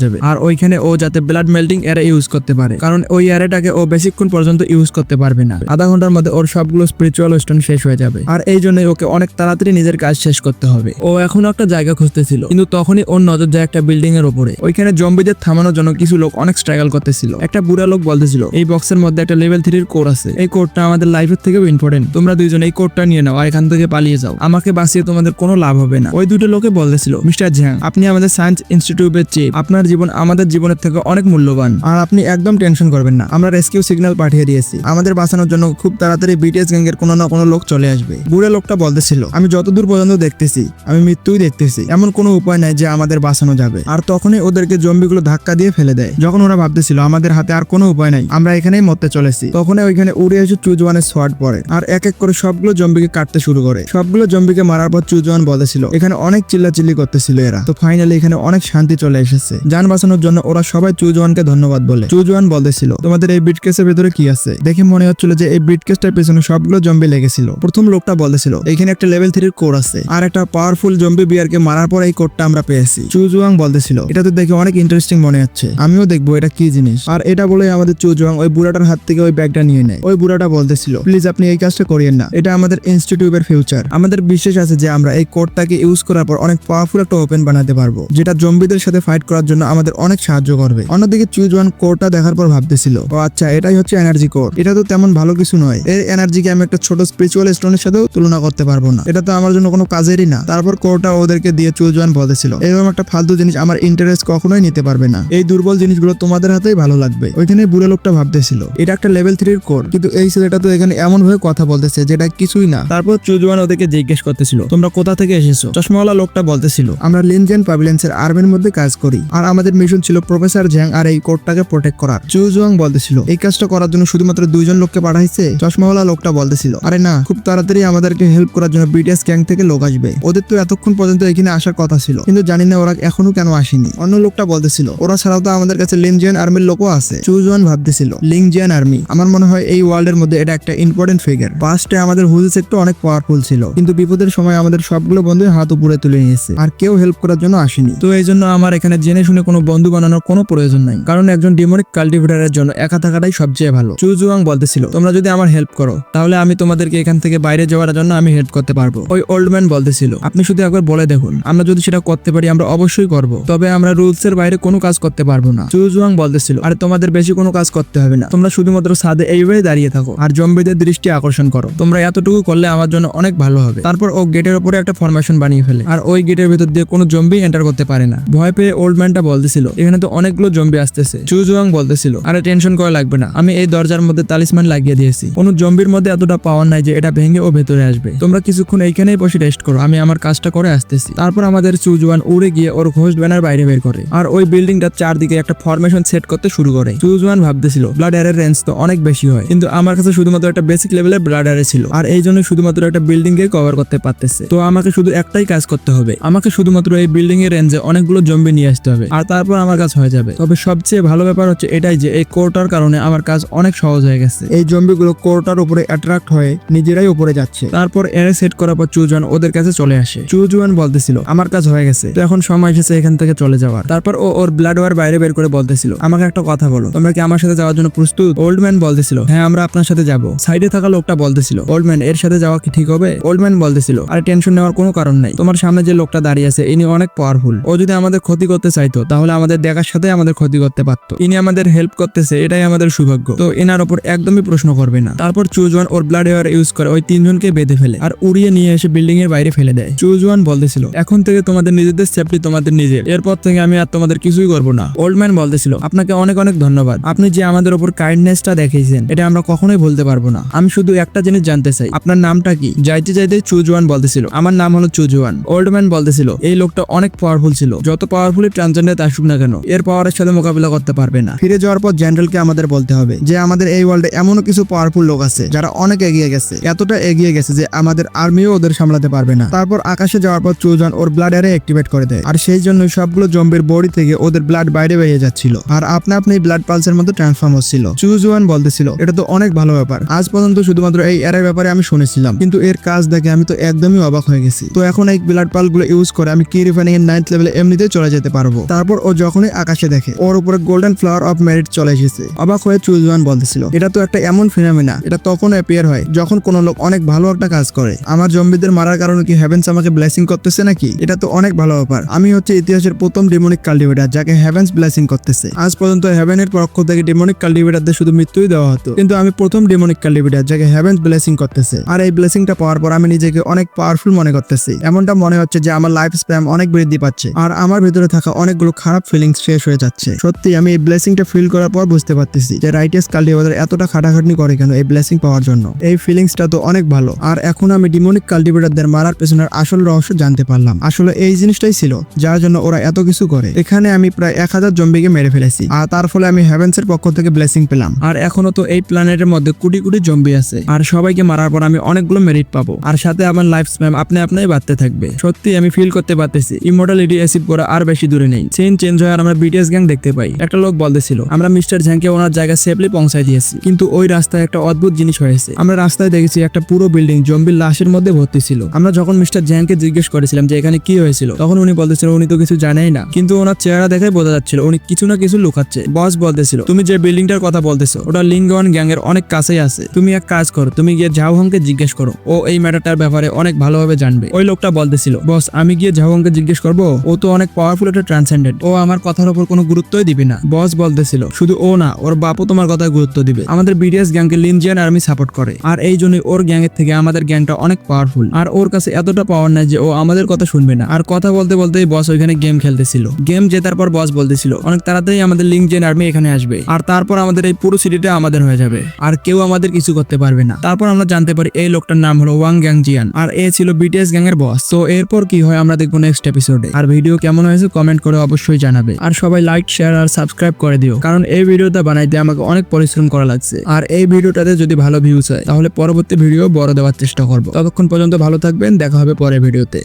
[SPEAKER 1] যাবে, আর ওইখানে ও যাতে ব্লাড মেল্টিং এরা ইউজ করতে পারে, কারণ ওই এরাটাকে ও বেশিক্ষণ পর্যন্ত ইউজ করতে পারবে না। আধা ঘন্টার মধ্যে ওর সবগুলো স্পিরিচুয়াল স্টোন শেষ হয়ে যাবে, আর এই জন্যই ওকে অনেক তাড়াতাড়ি নিজের কাজ শেষ করতে হবে। ও এখন একটা জায়গা খুঁজতেছিল, কিন্তু তখনই ওর নজর যায় একটা বিল্ডিং এর উপরে। ওইখানে জম্বিদের থামানোর জন্য কিছু লোক অনেক স্ট্রাগল করতেছিল। একটা বুড়া লোক বলতেছিল এই বক্সের মধ্যে একটা লেভেল 3 কোড আছে, এই কোডটা আমাদের লাইফের থেকেও ইম্পর্টেন্ট, তোমরা দুইজন এই কোডটা নিয়ে নাও আর এখান থেকে পালিয়ে যাও, আমাকে বাঁচিয়ে তোমাদের কোনো লাভ হবে না। ওই দুটো লোকে বলতেছিল মিস্টার ঝ্যাং আপনি আমাদের সায়েন্স ইনস্টিটিউটের চিফ, আপনার জীবন আমাদের জীবনের থেকে অনেক মূল্যবান, আর আপনি একদম টেনশন করবেন না, আমরা রেস্কিউ সিগন্যাল পাঠিয়ে দিয়েছি, আমাদের বাঁচানোর জন্য খুব তাড়াতাড়ি বিটিএস গ্যাং এর কোনো না কোনো লোক চলে আসবে। বুড়া লোকটা বলতেছিল আমি যতদূর পর্যন্ত দেখতেছি আমি মৃত্যুই দেখতেছি, এমন কোনো উপায় নাই যে আমাদের বাঁচানো যাবে। আর তখনই ওদেরকে জম্বিগুলো ধাক্কা দিয়ে ফেলে দেয়। যখন ওরা ভাবতেছিল আমাদের হাতে আর কোনো উপায় নাই আমরা এখানেই মরতে চলেছি, তখন ওইখানে উড়ে এসে চুজওয়ানের সোয়ার্ড পড়ে আর এক এক করে সবগুলো জম্বিকে কাটতে শুরু করে। সবগুলো জম্বিকে মারার পর চুজওয়ান বলেছিল এখানে অনেক চিল্লাচিল্লি করতেছিল এরা। তো ফাইনালি এখানে অনেক শান্তি চলে এসেছে। যান বাঁচানোর জন্য ওরা সবাই চুজওয়ানকে ধন্যবাদ বলে। চুজওয়ান বলেছিল তোমাদের এই ব্রিটকেসের ভেতরে কি আছে? দেখে মনে হচ্ছিল যে এই ব্রিটকেসটার পেছনে সবগুলো জম্বি লেগেছিল। প্রথম লোকটা বলেছিল এখানে একটা লেভেল 3 কোর আছে আর একটা পাওয়ারফুল জম্বি বিয়ারকে মারার পর এই কোডটা আমরা পেয়েছি। চুজওয়াং বলতেছিল এটা তো দেখে অনেক ইন্টারেস্টিং মনে হচ্ছে, আমিও দেখবো এটা কি জিনিস। আর এটা বলে আমাদের চুজওয়াং ওই বুড়াটার হাত থেকে ওই ব্যাগটা নিয়ে নেয়। ওই বুড়াটা বলতেছিল প্লিজ আপনি এই কাজটা করিয়েন না, এটা আমাদের ইনস্টিটিউটের ফিউচার। আমাদের বিশ্বাস আছে যে আমরা এই কোডটাকে ইউজ করার পর অনেক পাওয়ারফুল একটা ওপেন বানাতে পারবো যেটা জম্বিদের সাথে ফাইট করার জন্য আমাদের অনেক সাহায্য করবে। অন্যদিকে চুজওয়ান কোডটা দেখার পর ভাবতেছিল ও আচ্ছা এটাই হচ্ছে এনার্জি কোড। এটা তো তেমন ভালো কিছু নয়, এর এনার্জিকে আমি একটা ছোট স্পিরিচুয়াল স্টোনের সাথেও তুলনা করতে পারবো না, এটা তো আমার জন্য কোনো কাজেরই না। তারপর কোডটা ওদেরকে দিয়ে চুজওয়ান বলেছিল এরকম একটা ফালতু জিনিস আমার ইন্টারেস্ট কখনোই নিতে পারবে না, এই দুর্বল জিনিসগুলো তোমাদের হাতেই ভালো লাগবে। ওইখানে বুড়ো লোকটা ভাবতেছিল এটা একটা লেভেল 3 কোড, কিন্তু এই ছেলেটা তো এখানে এমন ভাবে কথা বলতেছে যেটা কিছুই না। তারপর চুজওয়ান ওদেরকে জিজ্ঞেস করতেছিল তোমরা কোথা থেকে এসেছো? চশমাওয়ালা লোকটা বলতেছিল আমরা লিনজেন প্যাভিলিয়ন্সের আর্মির মধ্যে কাজ করি আর আমাদের মিশন ছিল প্রফেসর জ্যাং আর এই কোডটাকে প্রোটেক্ট করার। চুজওয়াং বলতেছিল এই কাজটা করার জন্য শুধুমাত্র 2 জন লোককে পাঠাইছে? চশমাওয়ালা লোকটা বলতেছিল আরে না, খুব তাড়াতাড়ি আমাদেরকে হেল্প করার জন্য বিটিএস গ্যাং থেকে লোক আসবে, ওদের তো এতক্ষণ পর্যন্ত এখানে আসার কথা ছিল কিন্তু জানি না ওরা এখনো কেন আসেনি। অন্য লোকটা বলতেছিল ওরা ছাড়াও তো আমাদের কাছে লিনজিয়ান আর্মির লোকও আছে। চুজওয়ান ভাবতেছিল লিনজিয়ান আর্মি, আমার মনে হয় এই ওয়ার্ল্ডের মধ্যে এটা একটা ইম্পর্টেন্ট ফিগার। পাস্টে আমাদের হুজেস একটু অনেক পাওয়ারফুল ছিল কিন্তু বিপদের সময় আমাদের সবগুলো বন্ধু হাত উপরে তুলে নিয়েছে আর কেউ হেল্প করার জন্য আসেনি। তো এই জন্য আমার এখানে জেনে শুনে কোনো বন্ধু বানানোর কোনো প্রয়োজন নাই, কারণ একজন ডিমনিক কাল্টিভেটরের জন্য একা থাকাটাই সবচেয়ে ভালো। চুজওয়াং বলতেছিল তোমরা যদি আমার হেল্প করো তাহলে আমি তোমাদেরকে এখান থেকে বাইরে যাওয়ার জন্য আমি হেল্প করতে পারবো। ওই ওল্ড ম্যান বলতেছিল আপনি শুধু একবার বলে দেখুন, আমরা যদি সেটা করতে পারি আমরা অবশ্যই করব, তবে আমরা রুলস এর বাইরে কোনো কাজ করতে পারবো না। চুজওয়াং বলতেছিল আরে তোমাদের বেশি কোনো কাজ করতে হবে না, তোমরা শুধুমাত্র ছাদে এইভাবে দাঁড়িয়ে থাকো আর জম্বিদের দৃষ্টি আকর্ষণ করো, তোমরা এতটুকু করলে আমার জন্য অনেক ভালো হবে। তারপর ও গেটের উপরে একটা ফরমেশন বানিয়ে ফেলে আর ওই গেটের ভিতর দিয়ে কোনো জম্বি এন্টার করতে পারে না। ভয় পেয়ে ওল্ড ম্যানটা বলতেছিল এখানে তো অনেকগুলো জম্বি আসতেছে। চুজওয়াং বলতেছিল আরে টেনশন করা লাগবে না, আমি এই দরজার মধ্যে তালিসমান লাগিয়ে দিয়েছি, কোনো জম্বির মধ্যে এতটা পাওয়ার নাই যে এটা ভেঙে ও ভেতরে আসবে, তোমরা কিছুক্ষণ এইখানেই বসে রেস্ট করো, আমি আমার কাজটা করে আসতেছি। তারপর আমাদের চুজওয়ান উড়ে গিয়ে ওর ঘোস্ট ব্যানার বাইরে বের করে আর ওই বিল্ডিংটার চারদিকে একটা ফরমেশন সেট করতে শুরু করে। চুজওয়ান ভাবতেছিল ব্লাড এয়ারের রেঞ্জ তো অনেক বেশি হয় কিন্তু আমার কাছে শুধুমাত্র একটা বেসিক লেভেলের ব্লাড এয়ারে ছিল আর এই জন্য শুধুমাত্র একটা বিল্ডিং কে কভার করতে পারতেছে। তো আমাকে শুধু একটাই কাজ করতে হবে, আমাকে শুধুমাত্র এই বিল্ডিং এর রেঞ্জে অনেকগুলো জম্বি নিয়ে আসতে হবে আর তারপর আমার কাজ হয়ে যাবে। তবে সবচেয়ে ভালো ব্যাপার হচ্ছে এটাই যে এই কোর্টার কারণে আমার কাজ অনেক সহজ হয়ে গেছে, এই জম্বিগুলো কোর্টার উপরে অ্যাট্রাক্ট হয়ে নিজেরাই উপরে যাচ্ছে। তারপর এর সেট করার পর চুজওয়ান ওদের কাছে চলে আসে। চুজওয়ান বলতেছিল আমার কাজ হয়ে গেছে, তো এখন সময় এসেছে এখান থেকে চলে যাওয়ার। তারপর ও ওর ব্লাড ওয়ার বাইরে বের করে বলতেছিল আমাকে একটা কথা বলো, তোমরা কি আমার সাথে যাওয়ার জন্য প্রস্তুত? ওল্ড ম্যান বলতেছিল হ্যাঁ আমরা আপনার সাথে যাব। সাইডে থাকা লোকটা বলতেছিল ওল্ড ম্যান এর সাথে যাওয়া কি ঠিক হবে? ওল্ড ম্যান বলতেছিল আরে টেনশন নেওয়ার কোনো কারণ নাই, তোমার সামনে যে লোকটা দাঁড়িয়ে আছে ইনি অনেক পাওয়ারফুল, ও যদি আমাদের ক্ষতি করতে চাইতো তাহলে আমাদের দেখার সাথে আমাদের ক্ষতি করতে পারতো, ইনি আমাদের হেল্প করতেছে এটাই আমাদের সৌভাগ্য, তো এনার উপর একদমই প্রশ্ন করবে না। তারপর চুজওয়ান ওর ব্লাড ওয়ার ইউজ করে ওই 3 জনকে বেঁধে ফেলে আর উড়িয়ে নিয়ে এসে বিল্ডিং এর বাইরে ফেলে দেয়। চুজওয়ান বলতেছিল এখন থেকে তোমাদের নিজেদের সেফটি তোমাদের নিজের, এরপর থেকে আমি আর তোমাদের কিছুই করবো না। ওল্ড ম্যান বলতেছিল আপনাকে অনেক অনেক ধন্যবাদ, আপনি যে আমাদের উপর কাইন্ডনেসটা দেখিয়েছেন এটা আমরা কখনোই ভুলতে পারবো না। আমি শুধু একটা জিনিস জানতে চাই আপনার নামটা কি? যাইতে যাইতে চুজওয়ান বলতেছিল আমার নাম হলো চুজওয়ান। ওল্ড ম্যান বলতেছিল এই লোকটা অনেক পাওয়ারফুল ছিল, যত পাওয়ারফুলি ট্রান্সজেন্ডার আসুক না কেন এর পাওয়ারের সাথে মোকাবিলা করতে পারবে না। ফিরে যাওয়ার পর জেনারেলকে আমাদের বলতে হবে যে আমাদের এই ওয়ার্ল্ডে এমনও কিছু পাওয়ারফুল লোক আছে যারা অনেক এগিয়ে গেছে, এতটা এগিয়ে গেছে যে আমাদের আর্মিও ওদের সামলাতে পারবে না। তারপর আকাশে যাওয়ার পর চুজওয়ান ওর ব্লাড এয়ারে অ্যাক্টিভেট করে দেয় আর সেই জন্য সবগুলো জম্বির বডি থেকে ওদের ব্লাড বাইরে বেরিয়ে যাচ্ছিল আর আপনা আপনি ব্লাড পালসের মধ্যে ট্রান্সফর্ম হচ্ছিল। চুজওয়ান বলতেছিল এটা তো অনেক ভালো ব্যাপার, আজ পর্যন্ত শুধুমাত্র এই এর ব্যাপারে আমি শুনেছিলাম কিন্তু এর কাজ দেখে আমি তো একদমই অবাক হয়ে গেছি। তো এখন এই ব্লাড পাল গুলো ইউজ করে আমি কি রিফাইনিং এর 9th লেভেলে এমনিতেই চলে যেতে পারবো। তারপর ও যখনই আকাশে দেখে ওর উপরে গোল্ডেন ফ্লাওয়ার অফ মেরিট চলে এসেছে, অবাক হয়ে চুজওয়ান বলতেছিল এটা তো একটা এমন ফিনোমেনা, এটা তখন অ্যাপিয়ার হয় যখন কোনো লোক অনেক ভালো একটা কাজ করে। আমার জম্বিদের মারার কারণে কি হেভেন্স আমাকে ব্লেসিং করতেছে নাকি? এটা তো অনেক ভালো ব্যাপার, আমি হচ্ছে ইতিহাসের প্রথম ডিমনিক কাল্টিভেটর যাকে হেভেন্স ব্লেসিং করতেছে। আজ পর্যন্ত হেভেনের পক্ষ থেকে ডিমনিক কাল্টিভেটরদের শুধু মৃত্যুই দেওয়া হতো কিন্তু আমি প্রথম ডিমনিক কাল্টিভেটর যাকে হেভেন্স ব্লেসিং করতেছে আর এই ব্লেসিংটা পাওয়ার পর আমি নিজেকে অনেক পাওয়ারফুল মনে করতেছি। এমনটা মনে হচ্ছে যে আমার লাইফ স্প্যান অনেক বৃদ্ধি পাচ্ছে আর আমার ভিতরে থাকা অনেকগুলো খারাপ ফিলিংস শেষ হয়ে যাচ্ছে। সত্যি আমি এই ব্লেসিংটা ফিল করার পর বুঝতে পারতেছি যে রাইটিয়াস কাল্টিভেটর এতটা খাটাখাটনি করে কেন এই ব্লেসিং পাওয়ার জন্য। এই ফিলিংসটা তো অনেক ভালো আর এখন আমি ডিমনিক কাল্টিভেটরদের মারার পেছনের আসল রহস্য জানতে পারলাম। আসলে এই জিনিসটাই ছিল যার জন্য ওরা এত কিছু করে। এখানে আমি প্রায় 1000 জম্বিকে মেরে ফেলেছি আর তার ফলে আমি হেভেন্সের পক্ষ থেকে ব্লেসিং পেলাম আর এখনো তো এই প্ল্যানেটের মধ্যে কোটি কোটি জম্বি আছে আর সবাইকে মারার পর আমি অনেকগুলো মেরিট পাবো আর সাথে আমার লাইফ স্প্যান আপনি আপনাই বাড়তে থাকবে। সত্যি আমি ফিল করতে পারতেছি ইমর্টালিটি অ্যাচিভ করা আর বেশি দূরে নেই। সিন চেঞ্জ হয় আর আমরা বিটিএস গ্যাং দেখতে পাই। একটা লোক বলতেছিল আমরা মিস্টার ঝ্যাংকে ওনার জায়গায় সেফলি পৌঁছায় দিয়েছি, কিন্তু ওই রাস্তায় একটা অদ্ভুত জিনিস হয়েছে। আমরা রাস্তায় দেখেছি একটা পুরো বিল্ডিং জম্বির লাশের মধ্যে ভর্তি ছিল। আমরা যখন মিস্টার ঝ্যাংকে জিজ্ঞেস করেছিলাম যে এখানে কি হয়েছিল, তখন উনি বলতেছিল উনি তো কিছু জানেই না, কিন্তু ওনার চেহারা দেখে বোঝা যাচ্ছিল উনি কিছু না কিছু লুকাচ্ছে। বস বলতেছিল তুমি যে বিল্ডিংটার কথা বলতেছো ওটা লিঙ্গওয়ান গ্যাং এর অনেক কাছেই আছে। তুমি এক কাজ করো, তুমি গিয়ে ঝাওহংকে জিজ্ঞেস করো, ও এই ম্যাটারটার ব্যাপারে অনেক ভালোভাবে জানবে। ওই লোকটা বলতেছিল বস আমি গিয়ে ঝাওহংকে জিজ্ঞেস করবো, ও তো অনেক পাওয়ারফুল একটা ট্রান্সেন্ডেন্ট, ও আমার কথার উপর কোনো গুরুত্বই দিবে না। বস বলতেছিল শুধু ও না, ওর বাপও তোমার কথায় গুরুত্ব দিবে। আমাদের বিটিএস গ্যাংকে লিনজিয়ান আর্মি সাপোর্ট করে, আর এই জন্যই ওর গ্যাংয়ের থেকে আমাদের গ্যাংটা অনেক পাওয়ারফুল। আর ওর কাছে এতটা পাওয়ার নাই যে ও আমাদের কথা শুনবে না। আর কথা বলতে বলতেই বস ওইখানে গেম খেলতেছিল। গেম জেতার পর বস বলতেছিল অনেক তাড়াতাড়ি আমাদের লিনজিয়ান আর্মি এখানে আসবে, আর তারপর আমাদের এই পুরো সিটিটা আমাদের হয়ে যাবে, আর কেউ আমাদের কিছু করতে পারবে না। তারপর আমরা জানতে পারি এই লোকটার নাম হলো ওয়াং গ্যাংজিয়ান, আর এ ছিল বিটিএস গ্যাং এর বস। তো এরপর কি হয় আমরা দেখবো নেক্সট এপিসোডে। আর ভিডিও কেমন হয়েছে কমেন্ট করে অবশ্যই জানাবে। আর সবাই লাইক শেয়ার আর সাবস্ক্রাইব করে দিও, কারণ এই ভিডিওটা বানাইতে আমাকে অনেক পরিশ্রম করা লাগছে। আর এই ভিডিওটাতে যদি ভালো ভিউজ হয় তাহলে পরবর্তী ভিডিও বড় দেওয়ার চেষ্টা করব। ততক্ষণ পর্যন্ত ভালো থাকবেন, দেখা হবে পরের ভিডিওতে।